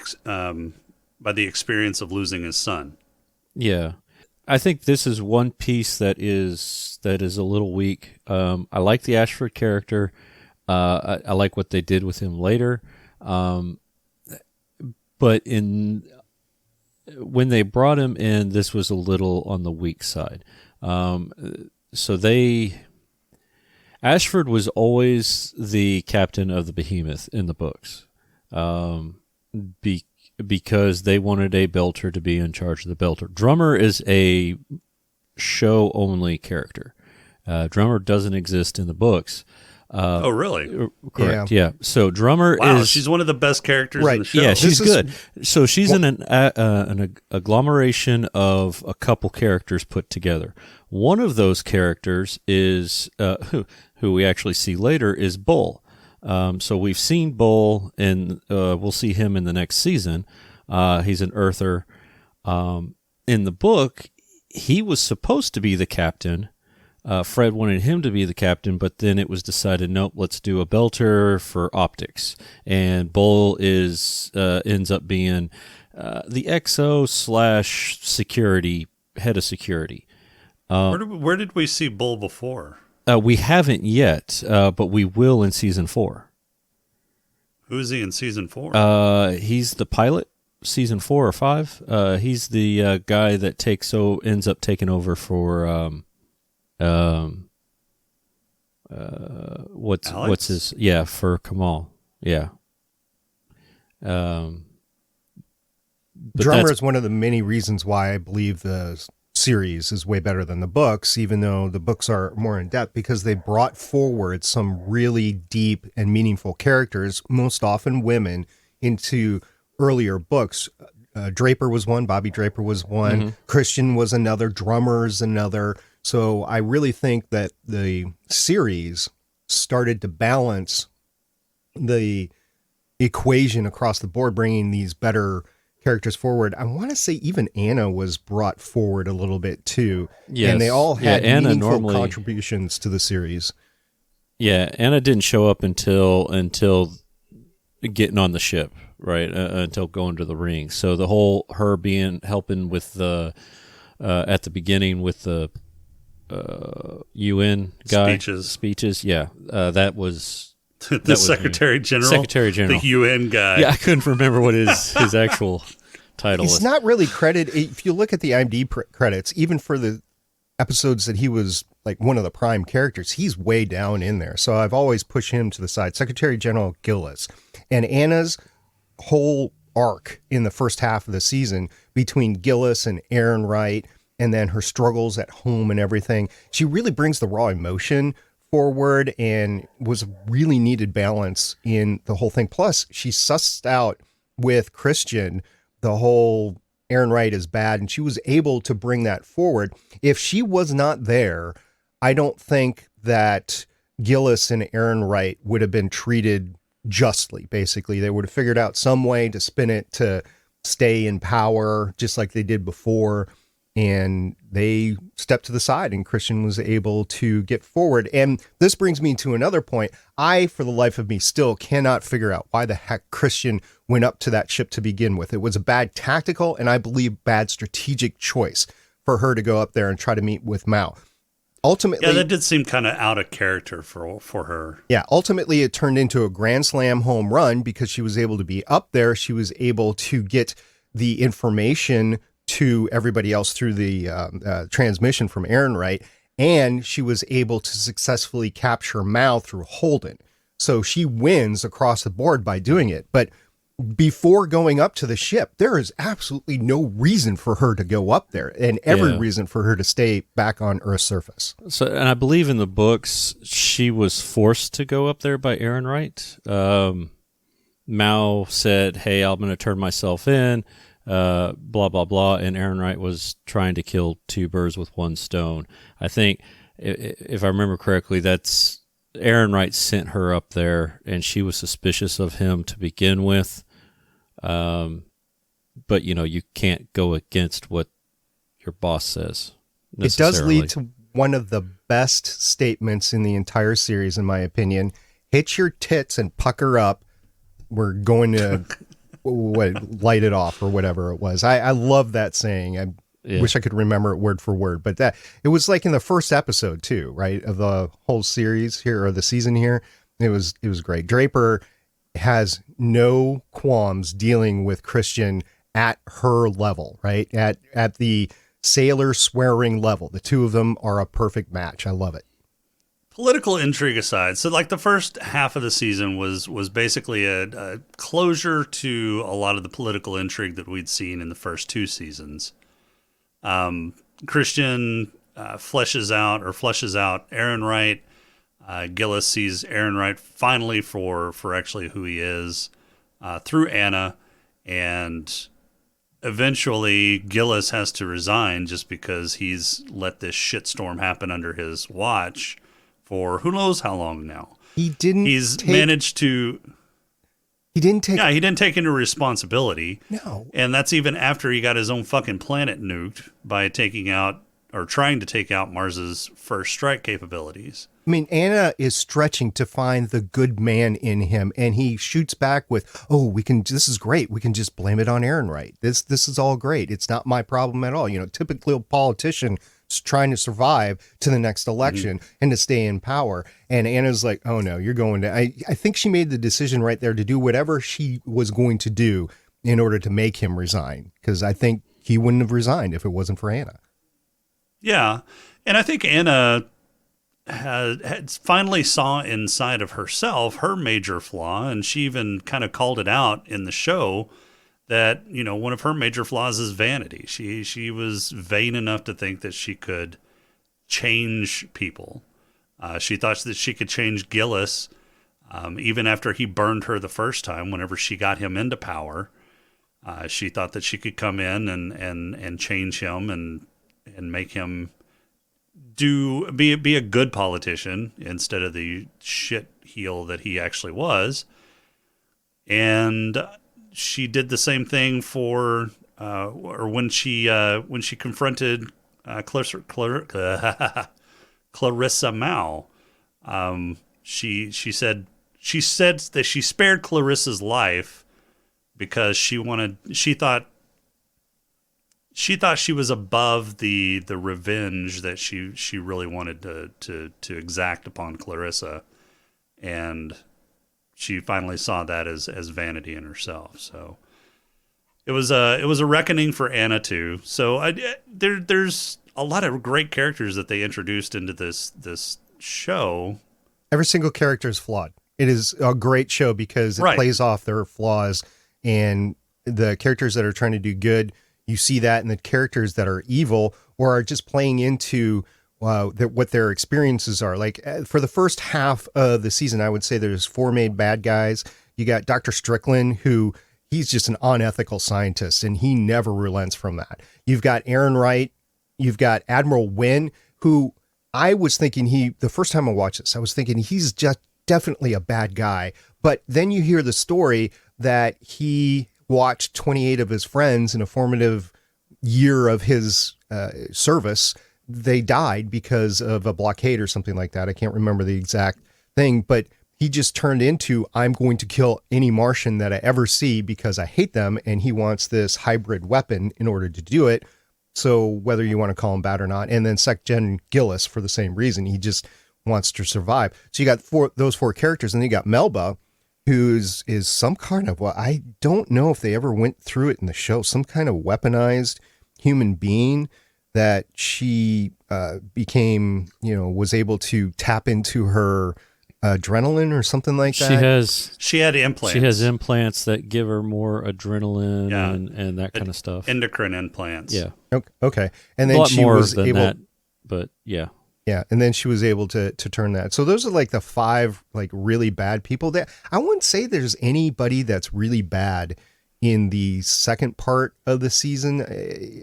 experience of losing his son. Yeah, I think this is one piece that is a little weak. I like the Ashford character. I like what they did with him later. But when they brought him in, this was a little on the weak side. Ashford was always the captain of the Behemoth in the books, because they wanted a Belter to be in charge of the Belter. Drummer is a show-only character. Drummer doesn't exist in the books. Oh, really? Correct. Yeah. So Drummer is. She's one of the best characters in the show. Yeah, she's good. So she's an agglomeration of a couple characters put together. One of those characters is who we actually see later is Bull. So we've seen Bull, and we'll see him in the next season. He's an Earther. In the book, he was supposed to be the captain. Fred wanted him to be the captain, but then it was decided, nope, let's do a Belter for optics. And Bull ends up being the XO/security, head of security. Where did we see Bull before? We haven't yet, but we will in season 4. Who is he in season 4? He's the pilot, season 4 or 5. He's the guy that ends up taking over for what's his for Kamal. Yeah. Drummer is one of the many reasons why I believe the series is way better than the books, even though the books are more in depth, because they brought forward some really deep and meaningful characters, most often women, into earlier books. Draper was one, Bobby Draper was one, Christian was another, Drummer's another. So I really think that the series started to balance the equation across the board, bringing these better characters forward. I want to say even Anna was brought forward a little bit too. Yes. And they all had meaningful contributions to the series. Yeah, Anna didn't show up until getting on the ship, right? Until going to the ring. So the whole her helping with the at the beginning with the UN guy speeches. Yeah, that was the Secretary General, the UN guy. Yeah, I couldn't remember what his actual title was. He's not really credited. If you look at the IMDb credits, even for the episodes that he was like one of the prime characters, he's way down in there. So I've always pushed him to the side. Secretary General Gillis. And Anna's whole arc in the first half of the season between Gillis and Aaron Wright, and then her struggles at home and everything, she really brings the raw emotion forward and was a really needed balance in the whole thing. Plus, she sussed out with Christian the whole Aaron Wright is bad, and she was able to bring that forward. If she was not there, I don't think that Gillis and Aaron Wright would have been treated justly, basically. They would have figured out some way to spin it to stay in power, just like they did before. and they stepped to the side, and Christian was able to get forward. And this brings me to another point. I, for the life of me, still cannot figure out why the heck Christian went up to that ship to begin with. It was a bad tactical and I believe bad strategic choice for her to go up there and try to meet with Mao. Ultimately, yeah, that did seem kind of out of character for her. Yeah, ultimately it turned into a grand slam home run because she was able to be up there. She was able to get the information to everybody else through the transmission from Ehrenreich, and she was able to successfully capture Mao through Holden. So she wins across the board by doing it. But before going up to the ship, there is absolutely no reason for her to go up there, and every reason for her to stay back on Earth's surface. So, and I believe in the books, she was forced to go up there by Ehrenreich. Mao said, "Hey, I'm going to turn myself in." Blah blah blah, and Ehrenreich was trying to kill two birds with one stone. I think, if I remember correctly, that's Ehrenreich sent her up there, and she was suspicious of him to begin with. But you can't go against what your boss says. It does lead to one of the best statements in the entire series, in my opinion. Hit your tits and pucker up. We're going to light it off, or whatever it was. I love that saying. I wish I could remember it word for word, but that it was like in the first episode too, right, of the whole series here, or the season here. It was great. Draper has no qualms dealing with Christian at her level, right? At the sailor swearing level. The two of them are a perfect match. I love it. Political intrigue aside, so like the first half of the season was basically a closure to a lot of the political intrigue that we'd seen in the first two seasons. Christian fleshes out Ehrenreich. Gillis sees Ehrenreich finally for actually who he is through Anna, and eventually Gillis has to resign just because he's let this shitstorm happen under his watch for who knows how long now. He didn't take any responsibility. No. And that's even after he got his own fucking planet nuked by trying to take out Mars's first strike capabilities. I mean, Anna is stretching to find the good man in him, and he shoots back with, this is great. We can just blame it on Ehrenreich. This is all great. It's not my problem at all. Typically a politician trying to survive to the next election and to stay in power. And Anna's like, oh no, you're going to, I think she made the decision right there to do whatever she was going to do in order to make him resign. Because I think he wouldn't have resigned if it wasn't for Anna. Yeah. And I think Anna had finally saw inside of herself her major flaw. And she even kind of called it out in the show that, one of her major flaws is vanity. She was vain enough to think that she could change people. She thought that she could change Gillis, even after he burned her the first time, whenever she got him into power. She thought that she could come in and change him and make him be a good politician instead of the shit heel that he actually was. And she did the same thing for, or when she confronted Clarissa Mao. She said that she spared Clarissa's life because she thought she was above the revenge that she really wanted to exact upon Clarissa, and she finally saw that as vanity in herself. So it was a reckoning for Anna too. So there's a lot of great characters that they introduced into this show. Every single character is flawed. It is a great show because it plays off their flaws, and the characters that are trying to do good, you see that in the characters that are evil or are just playing into what their experiences are. Like for the first half of the season, I would say there's 4 main bad guys. You got Dr. Strickland, who he's just an unethical scientist, and he never relents from that. You've got Ehrenreich. You've got Admiral Wynn, who I was thinking the first time I watched this, I was thinking he's just definitely a bad guy. But then you hear the story that he watched 28 of his friends in a formative year of his service, they died because of a blockade or something like that. I can't remember the exact thing, but he just turned into, I'm going to kill any Martian that I ever see because I hate them. And he wants this hybrid weapon in order to do it. So whether you want to call him bad or not, and then Sec Gen Gillis for the same reason, he just wants to survive. So you got those four characters, and then you got Melba, is some kind of, well, I don't know if they ever went through it in the show, some kind of weaponized human being that she became, was able to tap into her adrenaline or something like that. She had implants. She has implants that give her more adrenaline and that kind of stuff. Endocrine implants. Yeah. Okay. And then a lot she more was than able, that, but yeah. Yeah, and then she was able to turn that. So those are like the 5 like really bad people. That I wouldn't say there's anybody that's really bad in the second part of the season.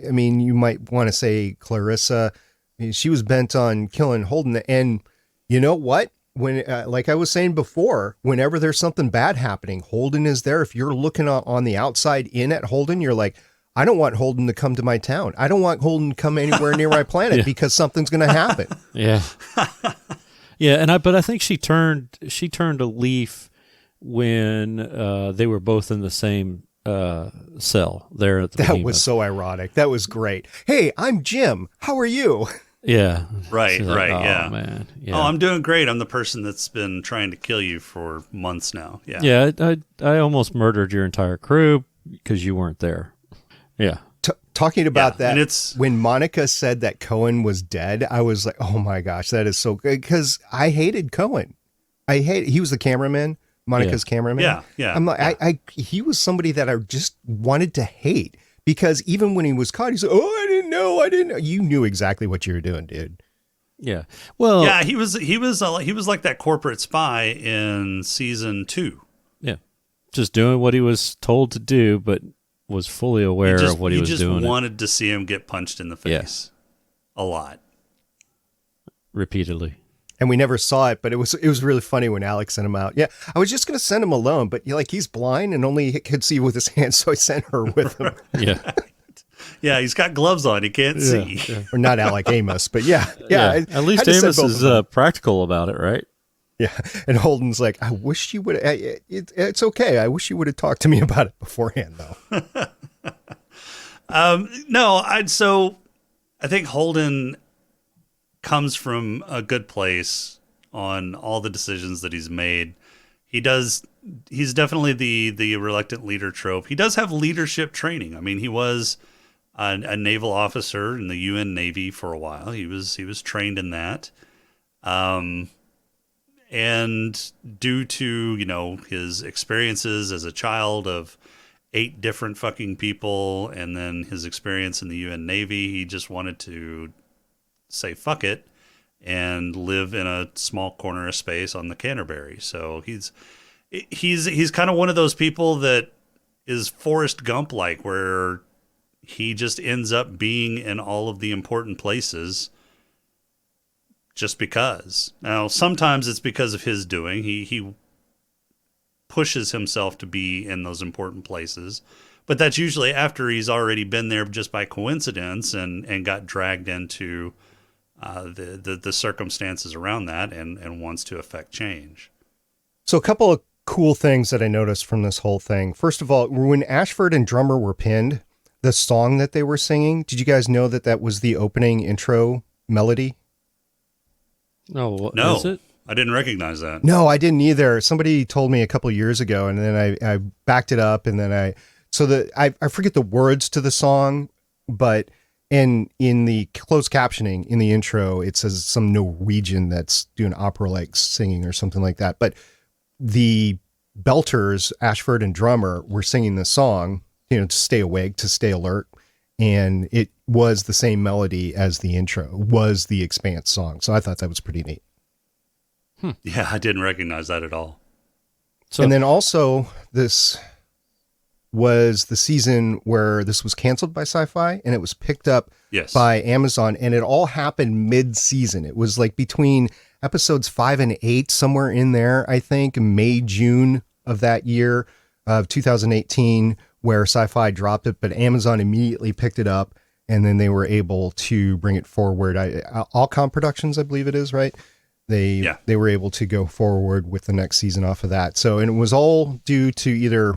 I mean, you might want to say Clarissa. I mean, she was bent on killing Holden. And you know what? When like I was saying before, whenever there's something bad happening, Holden is there. If you're looking on the outside in at Holden, you're like, I don't want Holden to come to my town. I don't want Holden to come anywhere near my planet because something's going to happen. Yeah. Yeah. But I think she turned a leaf when they were both in the same cell there at the That was so ironic. That was great. Hey, I'm Jim. How are you? Yeah. Right. Like, oh, yeah. Man. Yeah. Oh, I'm doing great. I'm the person that's been trying to kill you for months now. Yeah. Yeah. I almost murdered your entire crew because you weren't there. Yeah. Talking about that, and it's when Monica said that Cohen was dead, I was like, oh my gosh, that is so good. Because I hated Cohen. He was the cameraman, Monica's cameraman. Yeah. Yeah. I'm like, he was somebody that I just wanted to hate because even when he was caught, he's like, oh, I didn't know. You knew exactly what you were doing, dude. Yeah. Well, yeah, he was like that corporate spy in season 2. Yeah. Just doing what he was told to do, but was fully aware of what he was doing. You just wanted to see him get punched in the face a lot. Repeatedly. And we never saw it, but it was really funny when Alex sent him out. Yeah, I was just going to send him alone, but he's blind and only could see with his hands, so I sent her with him. Yeah. Yeah, he's got gloves on. He can't see. Yeah. Or not Alec Amos, but yeah. At least Amos is practical about it, right? Yeah, and Holden's like, I wish you would. It's okay. I wish you would have talked to me about it beforehand, though. So I think Holden comes from a good place on all the decisions that he's made. He's definitely the reluctant leader trope. He does have leadership training. I mean, he was a naval officer in the UN Navy for a while. He was trained in that. And due to, his experiences as a child of 8 different fucking people and then his experience in the UN Navy, he just wanted to say fuck it and live in a small corner of space on the Canterbury. So he's kind of one of those people that is Forrest Gump like, where he just ends up being in all of the important places just because. Now, sometimes it's because of his doing. He pushes himself to be in those important places, but that's usually after he's already been there just by coincidence and got dragged into the circumstances around that and wants to affect change. So a couple of cool things that I noticed from this whole thing. First of all, when Ashford and Drummer were pinned, the song that they were singing, did you guys know that was the opening intro melody? No. Is it? I didn't recognize that. No, I didn't either. Somebody told me a couple of years ago, and then I backed it up, and then I forget the words to the song, but in the closed captioning in the intro, it says some Norwegian that's doing opera-like singing or something like that. But the belters, Ashford and Drummer, were singing the song, to stay awake, to stay alert. And it was the same melody as the intro, was the Expanse song. So I thought that was pretty neat. Yeah, I didn't recognize that at all. And then also, this was the season where this was canceled by Sci-Fi and it was picked up by Amazon, and it all happened mid-season. It was like between episodes 5 and 8, somewhere in there, I think, May, June of that year of 2018, where Sci-Fi dropped it, but Amazon immediately picked it up and then they were able to bring it forward. Allcom Productions, I believe it is, right? They were able to go forward with the next season off of that. So, and it was all due to either,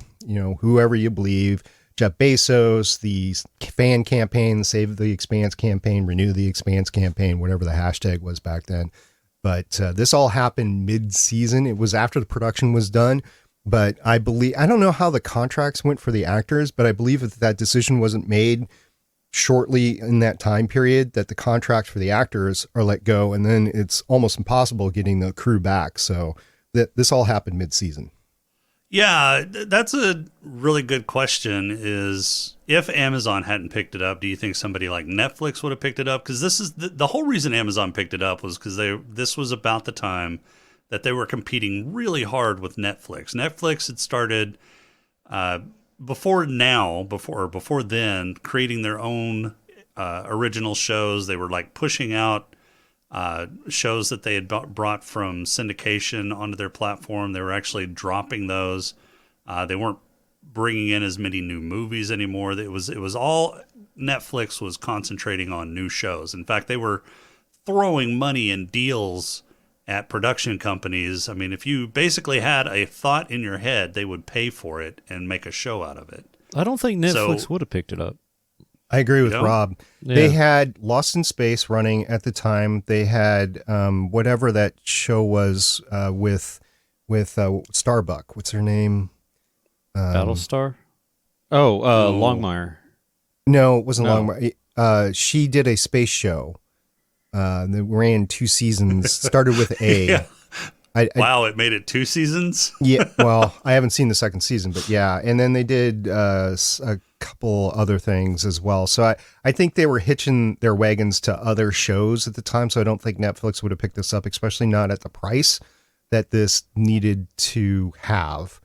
whoever you believe, Jeff Bezos, the fan campaign, Save the Expanse campaign, Renew the Expanse campaign, whatever the hashtag was back then. But this all happened mid-season. It was after the production was done. But I don't know how the contracts went for the actors, but I believe if that decision wasn't made shortly in that time period, that the contracts for the actors are let go, and then it's almost impossible getting the crew back. So this all happened mid-season. Yeah, that's a really good question, is if Amazon hadn't picked it up, do you think somebody like Netflix would have picked it up? Because this is the whole reason Amazon picked it up was because this was about the time that they were competing really hard with Netflix. Netflix had started before then creating their own original shows. They were like pushing out shows that they had brought from syndication onto their platform. They were actually dropping those. They weren't bringing in as many new movies anymore. It was all Netflix was concentrating on new shows. In fact, they were throwing money and deals at production companies. I mean, if you basically had a thought in your head, they would pay for it and make a show out of it. I don't think Netflix would have picked it up. I agree with Rob. Yeah. They had Lost in Space running at the time. They had whatever that show was with Starbuck. What's her name? Battlestar? Longmire. No, it wasn't Longmire. She did a space show. They ran 2 seasons, started with A. Yeah. Wow, it made it 2 seasons? Yeah, well, I haven't seen the second season, but yeah. And then they did a couple other things as well. So I think they were hitching their wagons to other shows at the time, so I don't think Netflix would have picked this up, especially not at the price that this needed to have.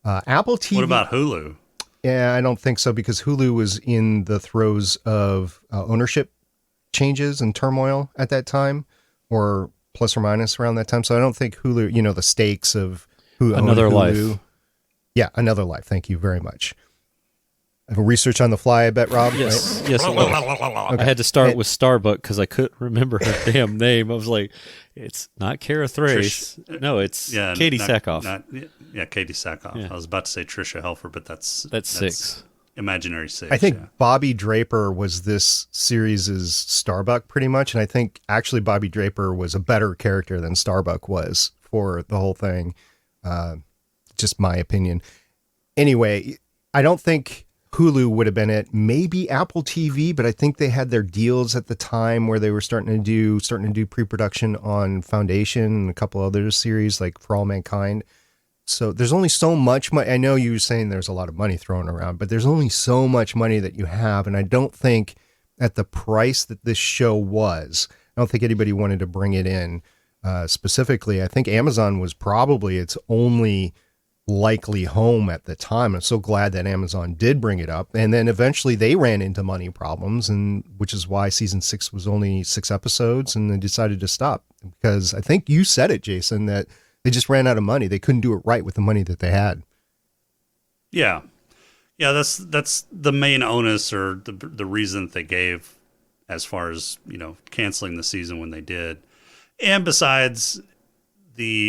Apple TV... What about Hulu? Yeah, I don't think so, because Hulu was in the throes of ownership changes and turmoil at that time, or plus or minus around that time. So I don't think Hulu, the stakes of who owned Another Hulu. Life. Yeah, Another Life. Thank you very much. I have a research on the fly, I bet, Rob. Yes, right? yes. Okay. I had to start with Starbuck because I couldn't remember her damn name. I was like, it's not Kara Thrace. No, it's Katie Sackhoff. Katie Sackhoff. Yeah. I was about to say Trisha Helfer, but that's 6. Imaginary 6. I think Bobby Draper was this series' Starbuck pretty much, and I think actually Bobby Draper was a better character than Starbuck was for the whole thing. Just my opinion. Anyway, I don't think Hulu would have been it. Maybe Apple TV, but I think they had their deals at the time where they were starting to do pre-production on Foundation and a couple other series like For All Mankind. So there's only so much money. I know you were saying there's a lot of money thrown around, but there's only so much money that you have. And I don't think at the price that this show was, I don't think anybody wanted to bring it in specifically. I think Amazon was probably its only likely home at the time. I'm so glad that Amazon did bring it up. And then eventually they ran into money problems, and which is why season 6 was only 6 episodes, and they decided to stop. Because I think you said it, Jason, that they just ran out of money. They couldn't do it right with the money that they had. Yeah. Yeah, that's the main onus, or the reason that they gave as far as, canceling the season when they did. And besides,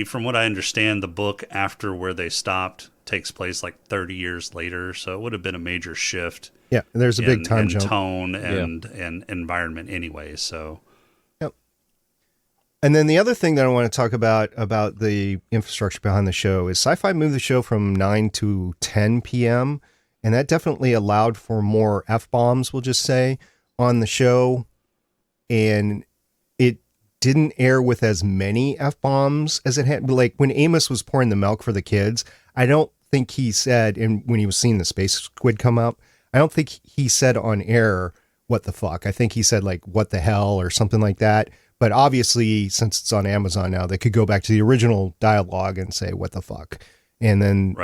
from what I understand, the book after where they stopped takes place like 30 years later, so it would have been a major shift. Yeah, there's a big time jump. Tone and environment anyway, so... And then the other thing that I want to talk about the infrastructure behind the show is Sci-Fi moved the show from 9 to 10 p.m. And that definitely allowed for more F-bombs, we'll just say, on the show. And it didn't air with as many F-bombs as it had. Like when Amos was pouring the milk for the kids, I don't think he said, and when he was seeing the space squid come up, I don't think he said on air, what the fuck. I think he said like, what the hell, or something like that. But obviously, since it's on Amazon now, they could go back to the original dialogue and say, what the fuck? And then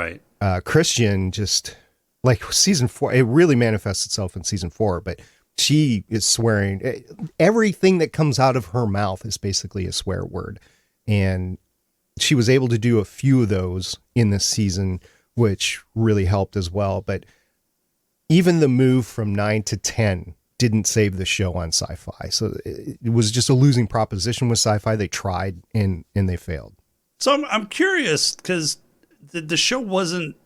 Christian just, like season 4, it really manifests itself in season 4, but she is swearing. Everything that comes out of her mouth is basically a swear word. And she was able to do a few of those in this season, which really helped as well. But even the move from 9 to 10 didn't save the show on Sci-Fi. So it was just a losing proposition with Sci-Fi. They tried and they failed. So I'm curious because the show wasn't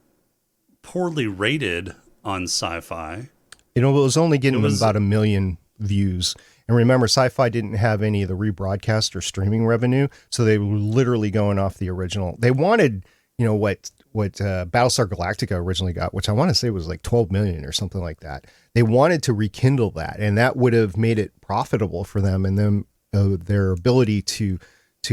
poorly rated on Sci-Fi. It was only getting about 1 million views. And remember, Sci-Fi didn't have any of the rebroadcast or streaming revenue, so they were literally going off the original. They wanted, what Battlestar Galactica originally got, which I want to say was like 12 million or something like that. They wanted to rekindle that, and that would have made it profitable for them and them their ability to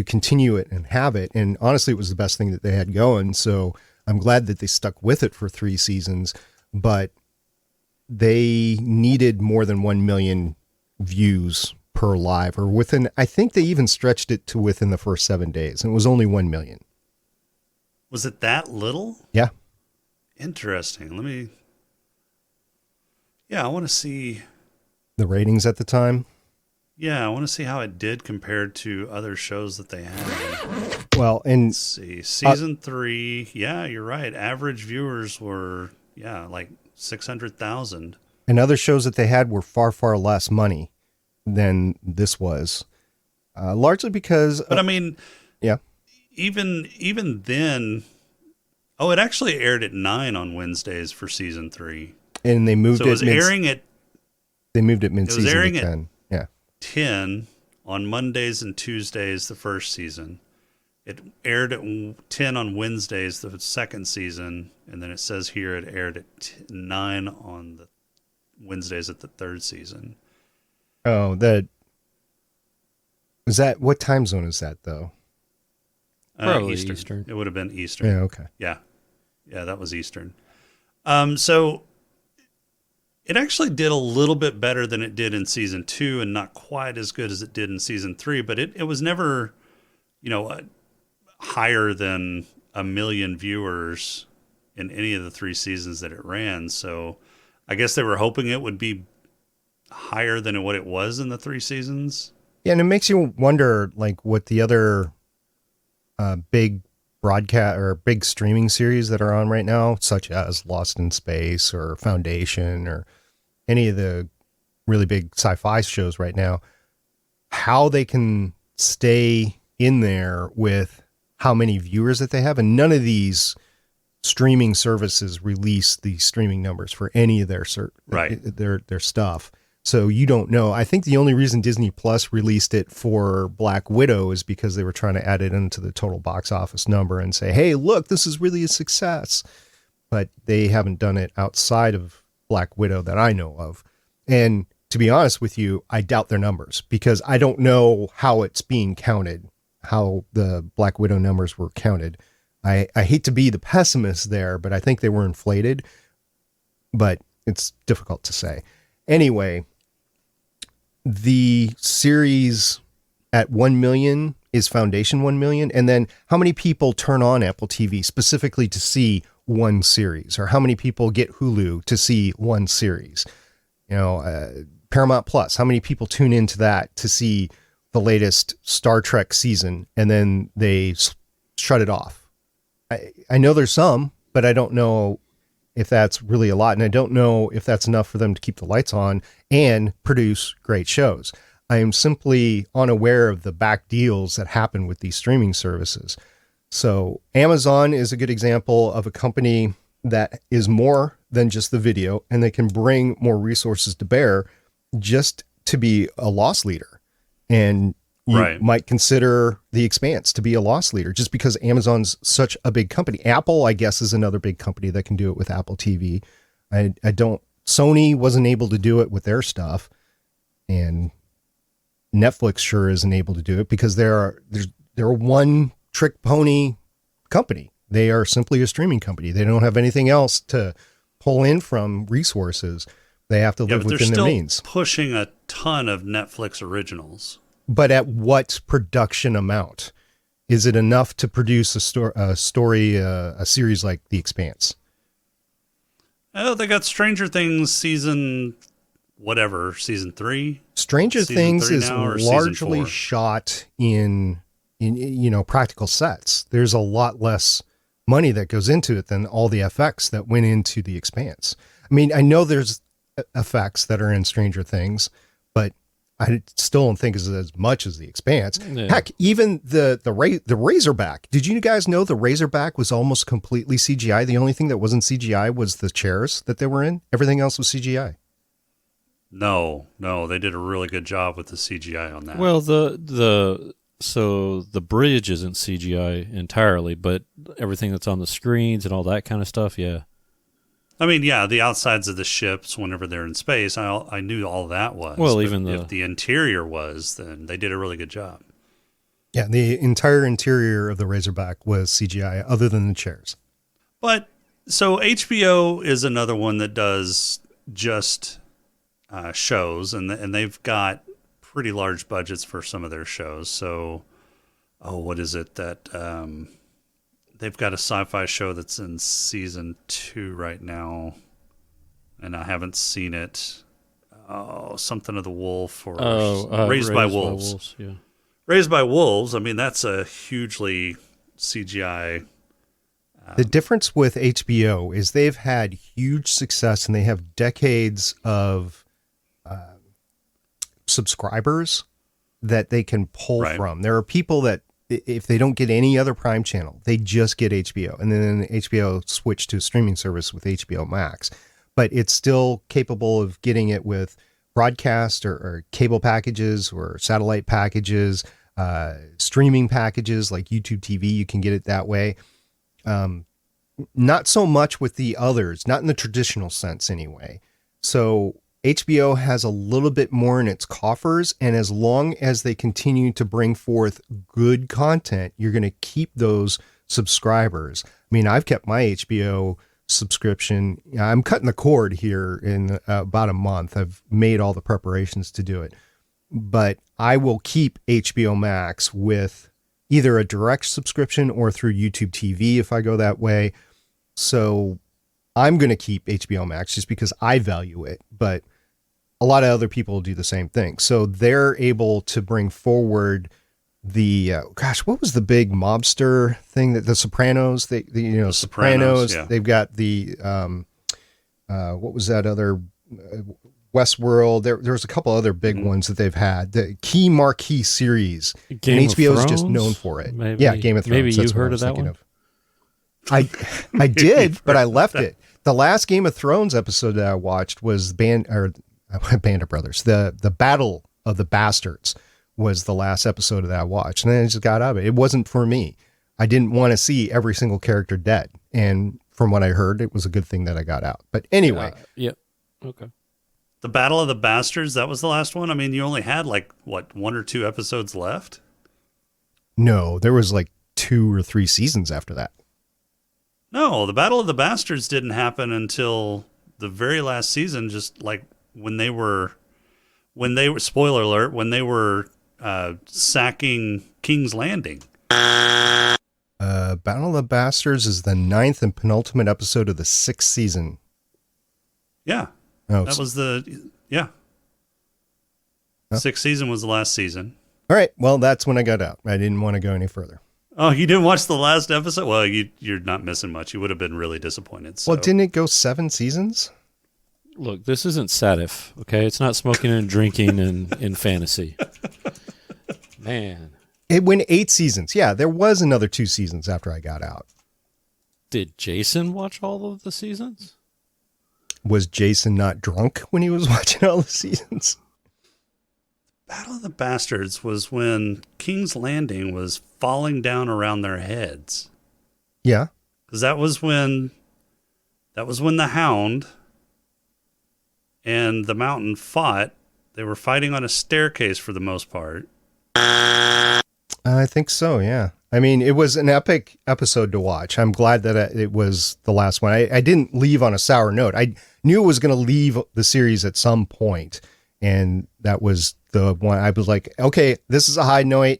continue it and have it. And honestly, it was the best thing that they had going. So I'm glad that they stuck with it for 3 seasons, but they needed more than 1 million views per live, or within, I think they even stretched it to within the first 7 days, and it was only 1 million. Was it that little? Yeah. Interesting. I want to see the ratings at the time. Yeah, I want to see how it did compared to other shows that they had. Well, and let's see, season 3. Yeah, you're right. Average viewers were like 600,000. And other shows that they had were far, far less money than this was, largely because. But I mean, yeah, even then, it actually aired at 9 on Wednesdays for season 3, and they moved it. Was airing at. They moved it mid-season. It was airing to 10. At 10 on Mondays and Tuesdays the first season. It aired at 10 on Wednesdays the second season, and then it says here it aired at 9 on the Wednesdays at the third season. Oh, what time zone is that though? Probably Eastern. It would have been Eastern. Yeah, okay. Yeah, that was Eastern. So it actually did a little bit better than it did in season 2, and not quite as good as it did in season 3. But it was never, higher than 1 million viewers in any of the 3 seasons that it ran. So I guess they were hoping it would be higher than what it was in the 3 seasons. Yeah, and it makes you wonder, like, what the other big broadcast or big streaming series that are on right now, such as Lost in Space or Foundation or any of the really big sci-fi shows right now, how they can stay in there with how many viewers that they have. And none of these streaming services release the streaming numbers for any of their their stuff. So you don't know. I think the only reason Disney Plus released it for Black Widow is because they were trying to add it into the total box office number and say, hey, look, this is really a success. But they haven't done it outside of Black Widow that I know of. And to be honest with you, I doubt their numbers because I don't know how it's being counted, how the Black Widow numbers were counted. I hate to be the pessimist there, but I think they were inflated. But it's difficult to say. Anyway, the series at 1 million is Foundation 1 million. And then how many people turn on Apple TV specifically to see one series, or how many people get Hulu to see one series? Paramount Plus, how many people tune into that to see the latest Star Trek season and then they shut it off? I know there's some, but I don't know if that's really a lot. And I don't know if that's enough for them to keep the lights on and produce great shows. I am simply unaware of the back deals that happen with these streaming services. So Amazon is a good example of a company that is more than just the video, and they can bring more resources to bear just to be a loss leader. And you might consider The Expanse to be a loss leader just because Amazon's such a big company. Apple, I guess, is another big company that can do it with Apple TV. Sony wasn't able to do it with their stuff, and Netflix sure isn't able to do it because they're one trick pony company. They are simply a streaming company. They don't have anything else to pull in from resources. They have to live within their means. They're still pushing a ton of Netflix originals. But at what production amount? Is it enough to produce a series like The Expanse? Oh, they got Stranger Things season 3. Stranger Things is largely shot in practical sets. There's a lot less money that goes into it than all the FX that went into The Expanse. I mean, I know there's effects that are in Stranger Things, but I still don't think it's as much as the Expanse. Yeah. Heck, even the Razorback. Did you guys know the Razorback was almost completely CGI? The only thing that wasn't CGI was the chairs that they were in. Everything else was CGI. No, they did a really good job with the CGI on that. Well, so the bridge isn't CGI entirely, but everything that's on the screens and all that kind of stuff, yeah. I mean, yeah, the outsides of the ships whenever they're in space, I knew all that was. Well, but even if the interior was, then they did a really good job. Yeah, the entire interior of the Razorback was CGI, other than the chairs. But so HBO is another one that does just shows, and they've got pretty large budgets for some of their shows. So, what is it that they've got a sci-fi show that's in season 2 right now, and I haven't seen it. Oh, something of the Wolf or Raised by Wolves. Yeah. Raised by Wolves. I mean, that's a hugely CGI. The difference with HBO is they've had huge success and they have decades of subscribers that they can pull from. There are people that if they don't get any other Prime channel, they just get HBO. And then HBO switched to a streaming service with HBO Max. But it's still capable of getting it with broadcast or cable packages or satellite packages, streaming packages like YouTube TV. You can get it that way. Not so much with the others, not in the traditional sense anyway. So HBO has a little bit more in its coffers, and as long as they continue to bring forth good content, you're going to keep those subscribers. I mean, I've kept my HBO subscription. I'm cutting the cord here in about a month. I've made all the preparations to do it, but I will keep HBO Max with either a direct subscription or through YouTube TV if I go that way. So I'm going to keep HBO Max just because I value it, but a lot of other people do the same thing. So they're able to bring forward the, what was the big mobster thing that the Sopranos, Sopranos, yeah. They've got the, what was that other Westworld? There's a couple other big ones that they've had. The key marquee series. Game and HBO of is just Thrones? known for it. Maybe, yeah, Game of Thrones. Maybe you That's what I heard was of that thinking one? of. I did, but I left it. The last Game of Thrones episode that I watched was Band of Brothers. The Battle of the Bastards was the last episode that I watched, and then I just got out of it. It wasn't for me. I didn't want to see every single character dead, and from what I heard, it was a good thing that I got out. But anyway, yep, okay. The Battle of the Bastards, that was the last one? I mean, you only had 1 or 2 episodes left? No, there was 2 or 3 seasons after that. No, the Battle of the Bastards didn't happen until the very last season, just when they were, spoiler alert, when they were sacking King's Landing. Battle of the Bastards is the 9th and penultimate episode of the 6th season. Yeah. Oh, that was yeah. Huh? 6th season was the last season. All right. Well, that's when I got out. I didn't want to go any further. Oh, you didn't watch the last episode? Well, you're not missing much. You would have been really disappointed. So. Well, didn't it go 7 seasons? Look, this isn't Satif, okay? It's not smoking and drinking in fantasy. Man. It went 8 seasons. Yeah, there was another 2 seasons after I got out. Did Jason watch all of the seasons? Was Jason not drunk when he was watching all the seasons? Battle of the Bastards was when King's Landing was falling down around their heads. Yeah. Because that was when the Hound and the Mountain fought. They were fighting on a staircase for the most part. I think so, yeah. I mean, it was an epic episode to watch. I'm glad that it was the last one. I didn't leave on a sour note. I knew it was going to leave the series at some point, and that was the one. I was like, okay, this is a high note.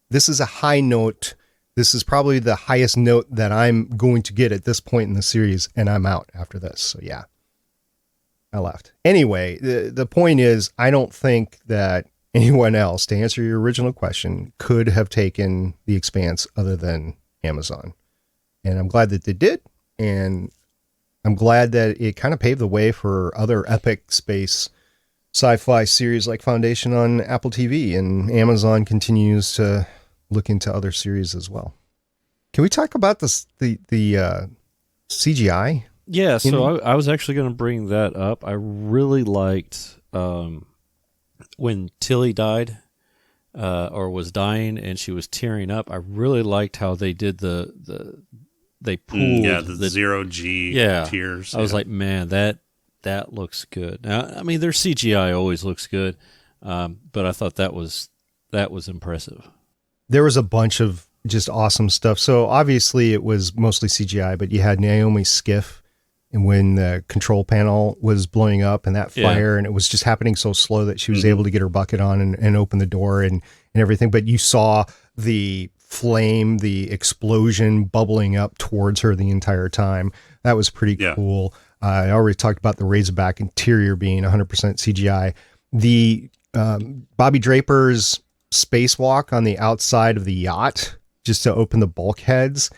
This is a high note. This is probably the highest note that I'm going to get at this point in the series, and I'm out after this. So, yeah, I left. Anyway, the point is, I don't think that anyone else, to answer your original question, could have taken The Expanse other than Amazon. And I'm glad that they did. And I'm glad that it kind of paved the way for other epic space sci-fi series like Foundation on Apple TV, and Amazon continues to look into other series as well. Can we talk about the CGI? Yeah, so I was actually going to bring that up. I really liked when Tilly died or was dying and she was tearing up. I really liked how they did they pooled the zero G tears. I was like, man, that looks good. Now, I mean, their CGI always looks good, but I thought that was impressive. There was a bunch of just awesome stuff. So obviously it was mostly CGI, but you had Naomi's skiff, and when the control panel was blowing up and that fire, and it was just happening so slow that she was able to get her bucket on and open the door and everything. But you saw the flame, the explosion bubbling up towards her the entire time. That was pretty cool. I already talked about the Razorback interior being 100% CGI. The Bobby Draper's spacewalk on the outside of the yacht just to open the bulkheads,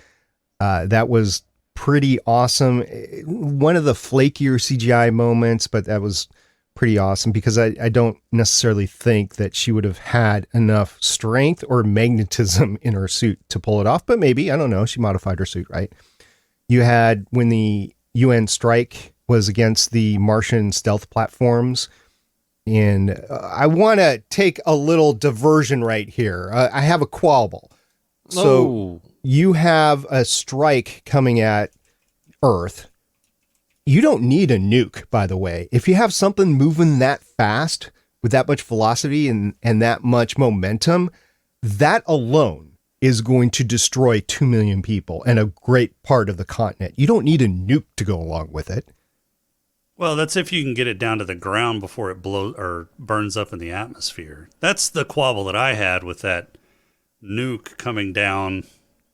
that was pretty awesome. One of the flakier CGI moments, but that was pretty awesome because I don't necessarily think that she would have had enough strength or magnetism in her suit to pull it off, but maybe, I don't know, she modified her suit, right? You had when the UN strike was against the Martian stealth platforms, and I want to take a little diversion right here. I have a quabble. So you have a strike coming at Earth. You don't need a nuke, by the way. If you have something moving that fast with that much velocity and that much momentum, that alone is going to destroy 2 million people and a great part of the continent. You don't need a nuke to go along with it. Well, that's if you can get it down to the ground before it blows or burns up in the atmosphere. That's the quabble that I had with that nuke coming down.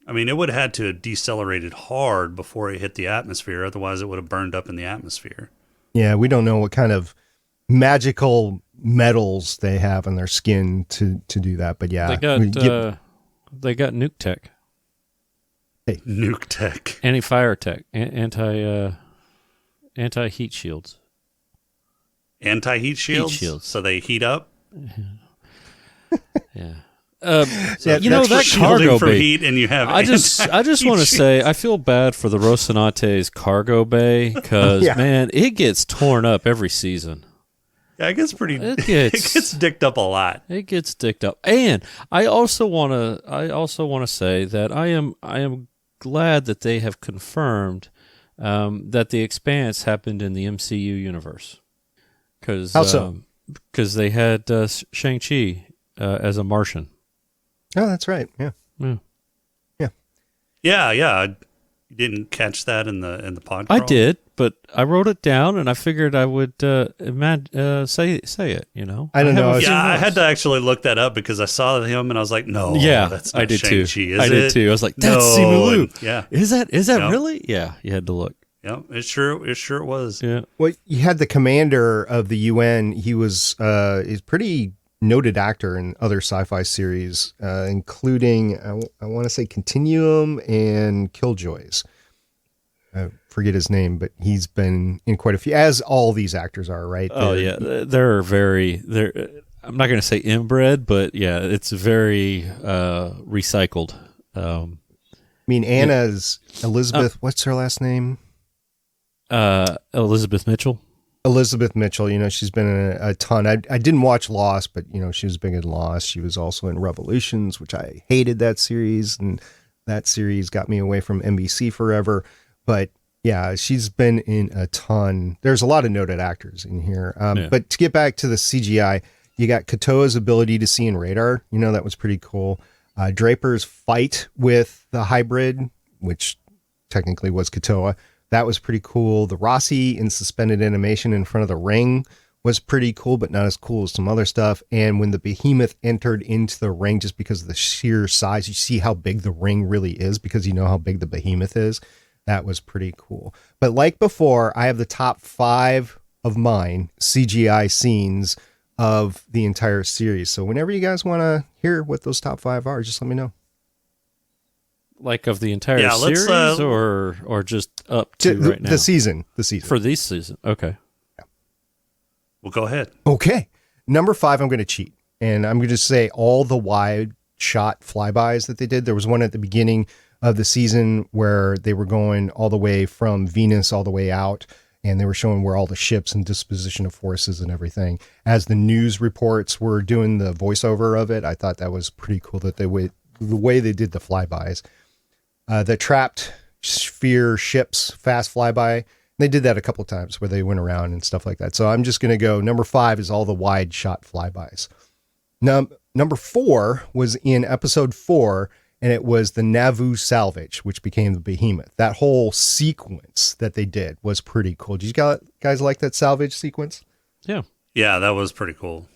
I mean, it would have had to have decelerated hard before it hit the atmosphere. Otherwise, it would have burned up in the atmosphere. Yeah, we don't know what kind of magical metals they have on their skin to do that. But yeah, they got nuke tech. Hey. Nuke tech. Anti-fire tech. Anti-heat shields. Anti-heat shields? Heat shields. So they heat up? Yeah. That cargo for bay. Heat and you have I just want to say I feel bad for the Rocinante's cargo bay because man, it gets torn up every season. Yeah, it gets dicked up a lot. It gets dicked up, and I also want to say that I am glad that they have confirmed that the Expanse happened in the MCU universe. Because how so? Because they had Shang-Chi as a Martian. Oh, that's right. Yeah. You didn't catch that in the podcast? I did, but I wrote it down, and I figured I would say it. You know, I don't know. I had to actually look that up because I saw him, and I was like, no, that's not I did Shang-Chi, too. I did too. I was like, that's Simu Liu. Yeah, is that really? Yeah, you had to look. Yeah, it sure was. Yeah. Well, you had the commander of the UN. He was is pretty noted actor in other sci-fi series, including I want to say Continuum and Killjoys. I forget his name, but he's been in quite a few, as all these actors are, right? They're I'm not going to say inbred, but yeah, it's very recycled. I mean, Anna's Elizabeth. What's her last name? Elizabeth Mitchell. Elizabeth Mitchell, she's been in a ton. I didn't watch Lost, but, she was big in Lost. She was also in Revolutions, which I hated that series. And that series got me away from NBC forever. But yeah, she's been in a ton. There's a lot of noted actors in here. But to get back to the CGI, you got Katoa's ability to see in radar. That was pretty cool. Draper's fight with the hybrid, which technically was Katoa. That was pretty cool. The Rossi in suspended animation in front of the ring was pretty cool, but not as cool as some other stuff. And when the behemoth entered into the ring, just because of the sheer size, you see how big the ring really is because you know how big the behemoth is. That was pretty cool. But like before, I have the top 5 of mine CGI scenes of the entire series. So whenever you guys want to hear what those top 5 are, just let me know. Like of the entire series, or just up to right now? The season. For this season. Okay. Yeah. Well, go ahead. Okay. Number 5, I'm going to cheat. And I'm going to say all the wide shot flybys that they did. There was one at the beginning of the season where they were going all the way from Venus all the way out, and they were showing where all the ships and disposition of forces and everything. As the news reports were doing the voiceover of it, I thought that was pretty cool that the way they did the flybys. The trapped sphere ships fast flyby. They did that a couple of times where they went around and stuff like that. So I'm just going to go number 5 is all the wide shot flybys. Number 4 was in episode 4, and it was the Nauvoo salvage, which became the Behemoth. That whole sequence that they did was pretty cool. Did you guys like that salvage sequence? Yeah. Yeah, that was pretty cool.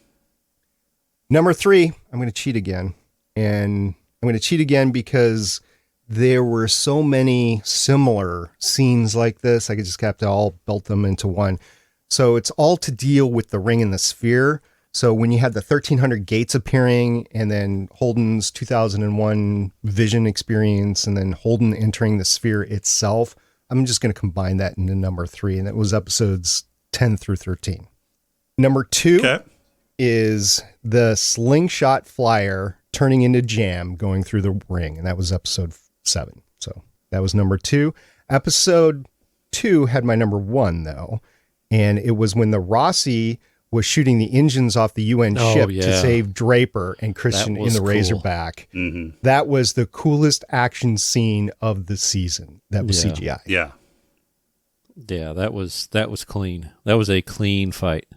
Number 3, I'm going to cheat again. And I'm going to cheat again because there were so many similar scenes like this. I just have to all belt them into one. So it's all to deal with the ring and the sphere. So when you had the 1300 gates appearing and then Holden's 2001 vision experience and then Holden entering the sphere itself, I'm just going to combine that into number 3. And that was episodes 10 through 13. Number 2 is the slingshot flyer turning into jam going through the ring. And that was episode 7. So that was number 2. Episode 2 had my number 1 though. And it was when the Rossi was shooting the engines off the UN ship to save Draper and Christian in the Razorback. Mm-hmm. That was the coolest action scene of the season. That was CGI. Yeah. Yeah, that was clean. That was a clean fight.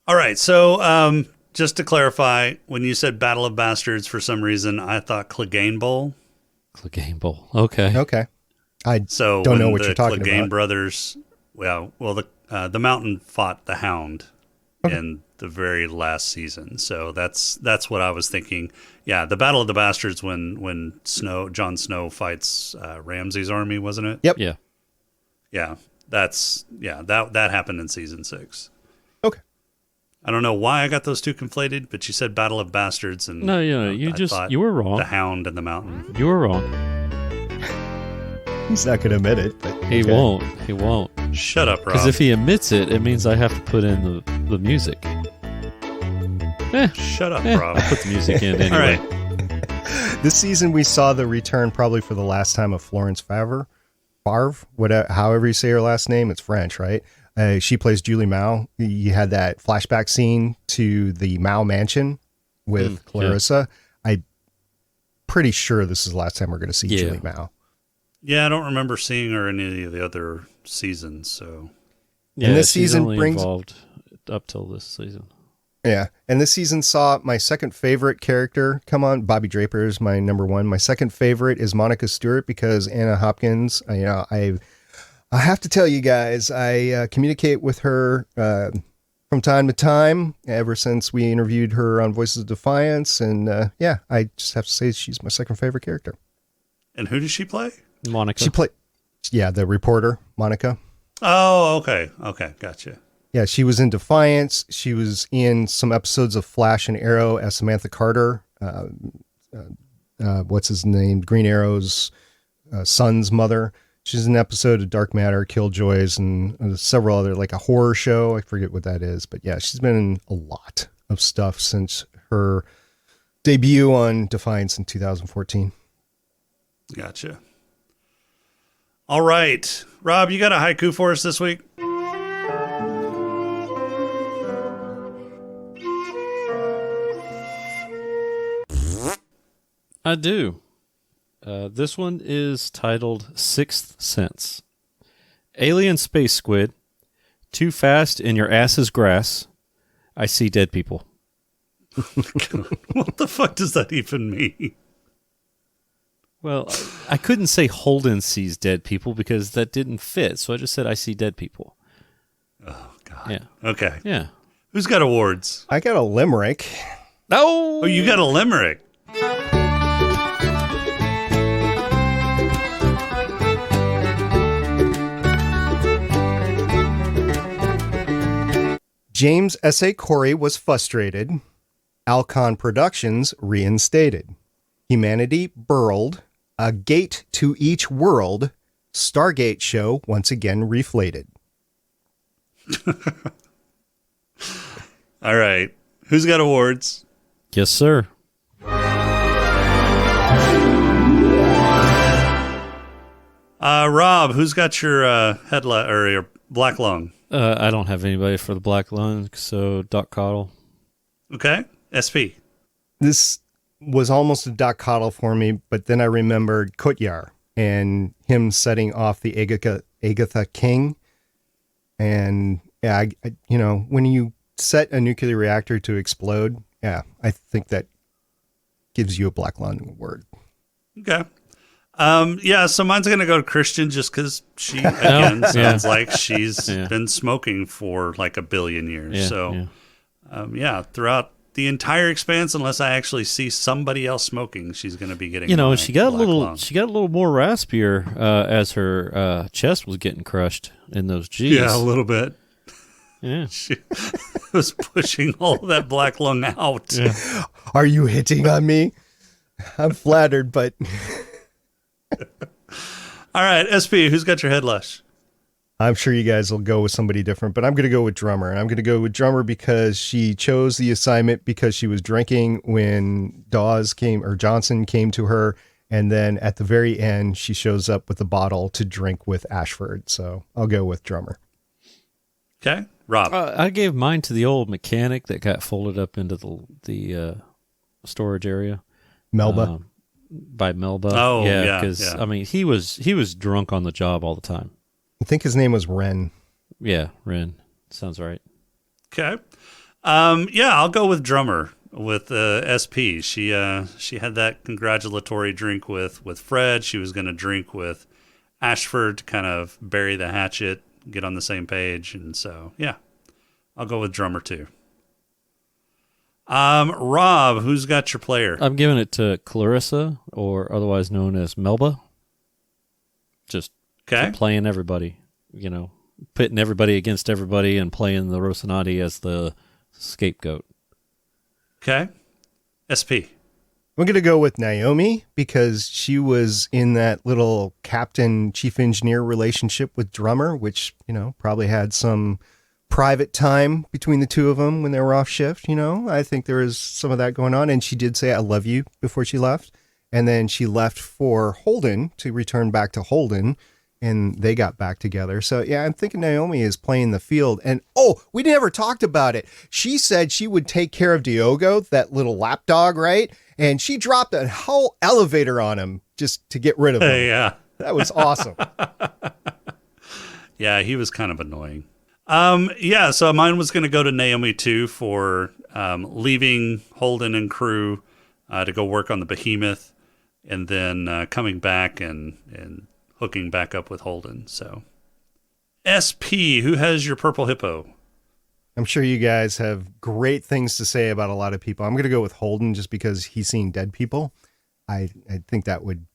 All right, so just to clarify, when you said Battle of Bastards, for some reason, I thought Clegane Bowl. Clegane Bowl. Okay. I don't know what you're talking about. The Clegane brothers, the Mountain fought the Hound in the very last season. So that's what I was thinking. Yeah, the Battle of the Bastards when Jon Snow fights Ramsay's army, wasn't it? Yep. Yeah. Yeah. That happened in season 6. Okay. I don't know why I got those two conflated, but you said Battle of Bastards and no, you were wrong. The Hound and the Mountain. You were wrong. He's not going to admit it. But He won't. Shut up, Rob. Because if he admits it, it means I have to put in the music. Shut up, Rob. I'll put the music in anyway. All right. This season we saw the return probably for the last time of Florence Favre, however you say her last name. It's French, right? She plays Julie Mao. You had that flashback scene to the Mao mansion with Clarissa. Yeah. I'm pretty sure this is the last time we're going to see Julie Mao. Yeah, I don't remember seeing her in any of the other seasons. So, yeah, and this she's season only brings involved up till this season. Yeah, and this season saw my second favorite character come on. Bobby Draper is my number 1. My second favorite is Monica Stewart because Anna Hopkins. I have to tell you guys, I communicate with her from time to time ever since we interviewed her on Voices of Defiance, and I just have to say she's my second favorite character. And who does she play? Monica. She played, the reporter, Monica. Oh, okay, gotcha. Yeah, she was in Defiance. She was in some episodes of Flash and Arrow as Samantha Carter. What's his name? Green Arrow's son's mother. She's in an episode of Dark Matter, Killjoys, and several other, like a horror show. I forget what that is. But yeah, she's been in a lot of stuff since her debut on Defiance in 2014. Gotcha. All right. Rob, you got a haiku for us this week? I do. This one is titled Sixth Sense. Alien space squid. Too fast in your ass's grass. I see dead people. What the fuck does that even mean? Well, I couldn't say Holden sees dead people because that didn't fit. So I just said I see dead people. Oh, God. Yeah. Okay. Yeah. Who's got awards? I got a limerick. Oh, you got a limerick. James S.A. Corey was frustrated. Alcon Productions reinstated. Humanity burled. A gate to each world. Stargate show once again reflated. All right. Who's got awards? Yes, sir. Rob, who's got your headlight or your black lung? I don't have anybody for the black lung, so Doc Cottle. Okay. SP. This was almost a Doc Cottle for me, but then I remembered Kotyar and him setting off the Agatha King. And yeah, when you set a nuclear reactor to explode, yeah, I think that gives you a black lung award. Okay. Yeah, so mine's going to go to Christian just because she, again, sounds like she's been smoking for like 1 billion years. Throughout the entire Expanse, unless I actually see somebody else smoking, she's going to be getting. She got a little more raspier as her chest was getting crushed in those G's. Yeah, a little bit. Yeah, she was pushing all of that black lung out. Yeah. Are you hitting on me? I'm flattered, but. All right, SP, who's got your head lush? I'm sure you guys will go with somebody different, but I'm going to go with Drummer. And I'm going to go with Drummer because she chose the assignment because she was drinking when Johnson came to her. And then at the very end, she shows up with a bottle to drink with Ashford. So I'll go with Drummer. Okay. Rob. I gave mine to the old mechanic that got folded up into the storage area. Melba. By Melba. Oh, yeah. Because, I mean, he was drunk on the job all the time. I think his name was Ren. Yeah, Ren. Sounds right. Okay. I'll go with Drummer with SP. She had that congratulatory drink with Fred. She was going to drink with Ashford to kind of bury the hatchet, get on the same page. And so, yeah, I'll go with Drummer too. Rob, who's got your player? I'm giving it to Clarissa, or otherwise known as Melba. Just playing everybody, pitting everybody against everybody and playing the Rocinante as the scapegoat. Okay. SP. I'm going to go with Naomi because she was in that little captain chief engineer relationship with Drummer, which, probably had some private time between the two of them when they were off shift. I think there is some of that going on. And she did say, I love you before she left. And then she left for Holden to return back to Holden, and they got back together. So yeah, I'm thinking Naomi is playing the field. And we never talked about it. She said she would take care of Diogo, that little lapdog, right? And she dropped a whole elevator on him just to get rid of him. Yeah. That was awesome. Yeah, he was kind of annoying. So mine was going to go to Naomi too for leaving Holden and crew to go work on the Behemoth, and then coming back and hooking back up with Holden. So, SP, who has your purple hippo? I'm sure you guys have great things to say about a lot of people. I'm going to go with Holden just because he's seen dead people. I think that would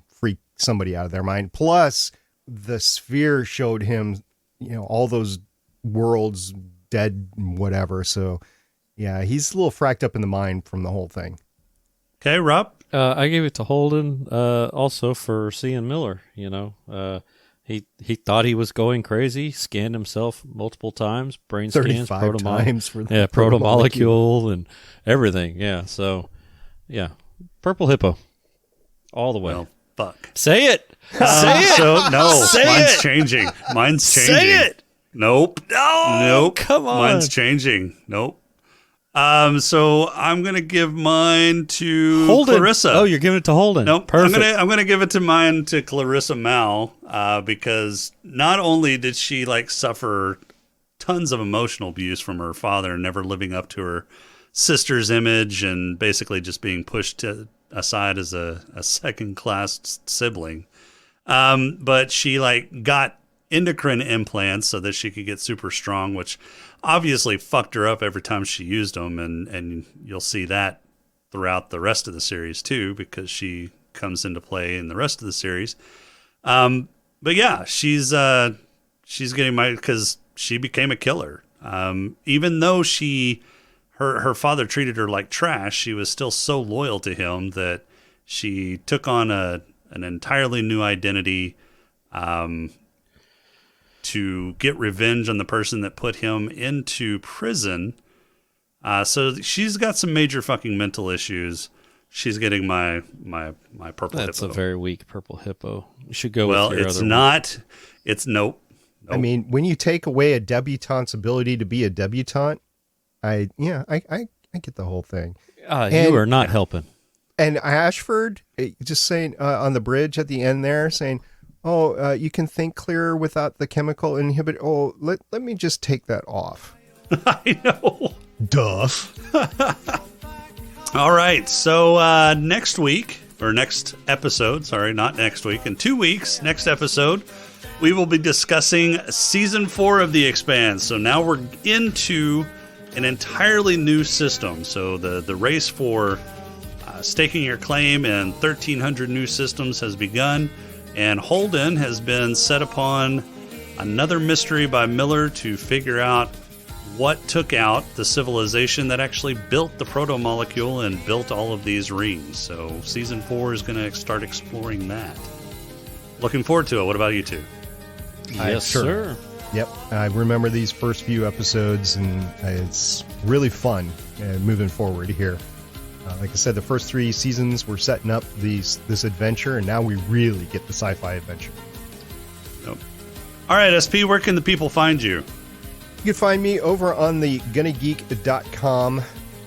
freak somebody out of their mind. Plus, the sphere showed him all those worlds dead, whatever. So, yeah, he's a little fracked up in the mind from the whole thing. Okay, Rob? I gave it to Holden also for seeing Miller. He thought he was going crazy, scanned himself multiple times, brain scans, times for the protomolecule and everything. Yeah, so, yeah, purple hippo all the way. Well, fuck. Say it! Say it! So, no, Say mine's it! changing. Mine's changing. Say it! Nope. No, come on. Mine's changing. Nope. So I'm gonna give mine to Holden. Clarissa. Oh, you're giving it to Holden. Nope. Perfect. I'm gonna give it to mine to Clarissa Mal, because not only did she suffer tons of emotional abuse from her father, never living up to her sister's image, and basically just being pushed aside as a second class sibling, but she got endocrine implants so that she could get super strong, which obviously fucked her up every time she used them, and you'll see that throughout the rest of the series too, because she comes into play in the rest of the series. But yeah, she's getting because she became a killer. Even though her father treated her like trash, she was still so loyal to him that she took on a an entirely new identity to get revenge on the person that put him into prison. So she's got some major fucking mental issues. She's getting my purple hippo. That's a very weak purple hippo. You should go well, with your it's other not. One. It's nope. I mean, when you take away a debutante's ability to be a debutante, I get the whole thing. You are not helping. And Ashford just saying on the bridge at the end there, saying, "Oh, you can think clearer without the chemical inhibitor." Oh, let me just take that off. I know. Duh. All right. So next week, or next episode, sorry, not next week, in 2 weeks, next episode, we will be discussing season 4 of The Expanse. So now we're into an entirely new system. So the race for staking your claim in 1,300 new systems has begun, and Holden has been set upon another mystery by Miller to figure out what took out the civilization that actually built the proto-molecule and built all of these rings. So season 4 is going to start exploring that. Looking forward to it. What about you two? Yes, sir. Yep. I remember these first few episodes, and it's really fun moving forward here. Like I said, the first 3 seasons were setting up this adventure, and now we really get the sci-fi adventure. Yep. All right, SP, where can the people find you? You can find me over on the GonnaGeek.com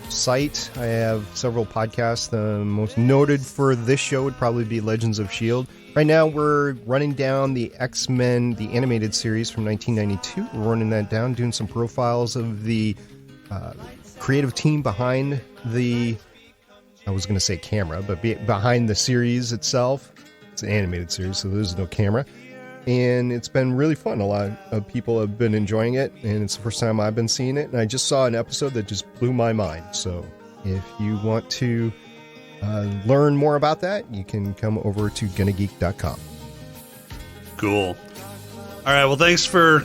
site. I have several podcasts. The most noted for this show would probably be Legends of S.H.I.E.L.D. Right now, we're running down the X-Men, the animated series from 1992. We're running that down, doing some profiles of the creative team behind the, I was going to say camera, but behind the series itself. It's an animated series, so there's no camera. And it's been really fun. A lot of people have been enjoying it, and it's the first time I've been seeing it. And I just saw an episode that just blew my mind. So if you want to learn more about that, you can come over to GonnaGeek.com. Cool. All right, well, thanks for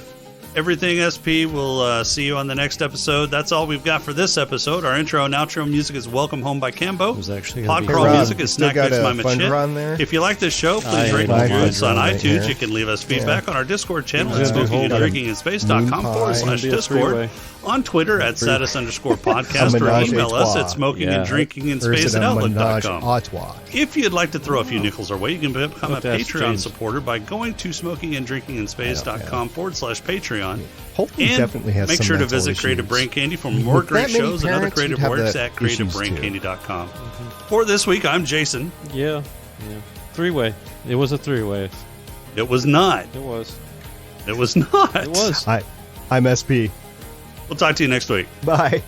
everything, SP. We'll see you on the next episode. That's all we've got for this episode. Our intro and outro music is Welcome Home by Cambo. Podcrawl music is Snack Mix by Machit. If you like this show, please rate and review us on iTunes. You can leave us feedback on our Discord channel at smokinganddrinkinginspace.com/Discord. On Twitter at status_podcast, or email us at smokinganddrinkinginspace@outlook.com. If you'd like to throw a few nickels our way, you can become a Patreon supporter by going to smokinganddrinkinginspace.com/Patreon. Definitely has make some sure to mental visit issues. Creative Brain Candy for more great shows and other creative works at creativebraincandy.com. For this week, I'm Jason. Yeah. 3-way. It was a 3-way. It was not. It was. It was not. It was. I'm SP. We'll talk to you next week. Bye.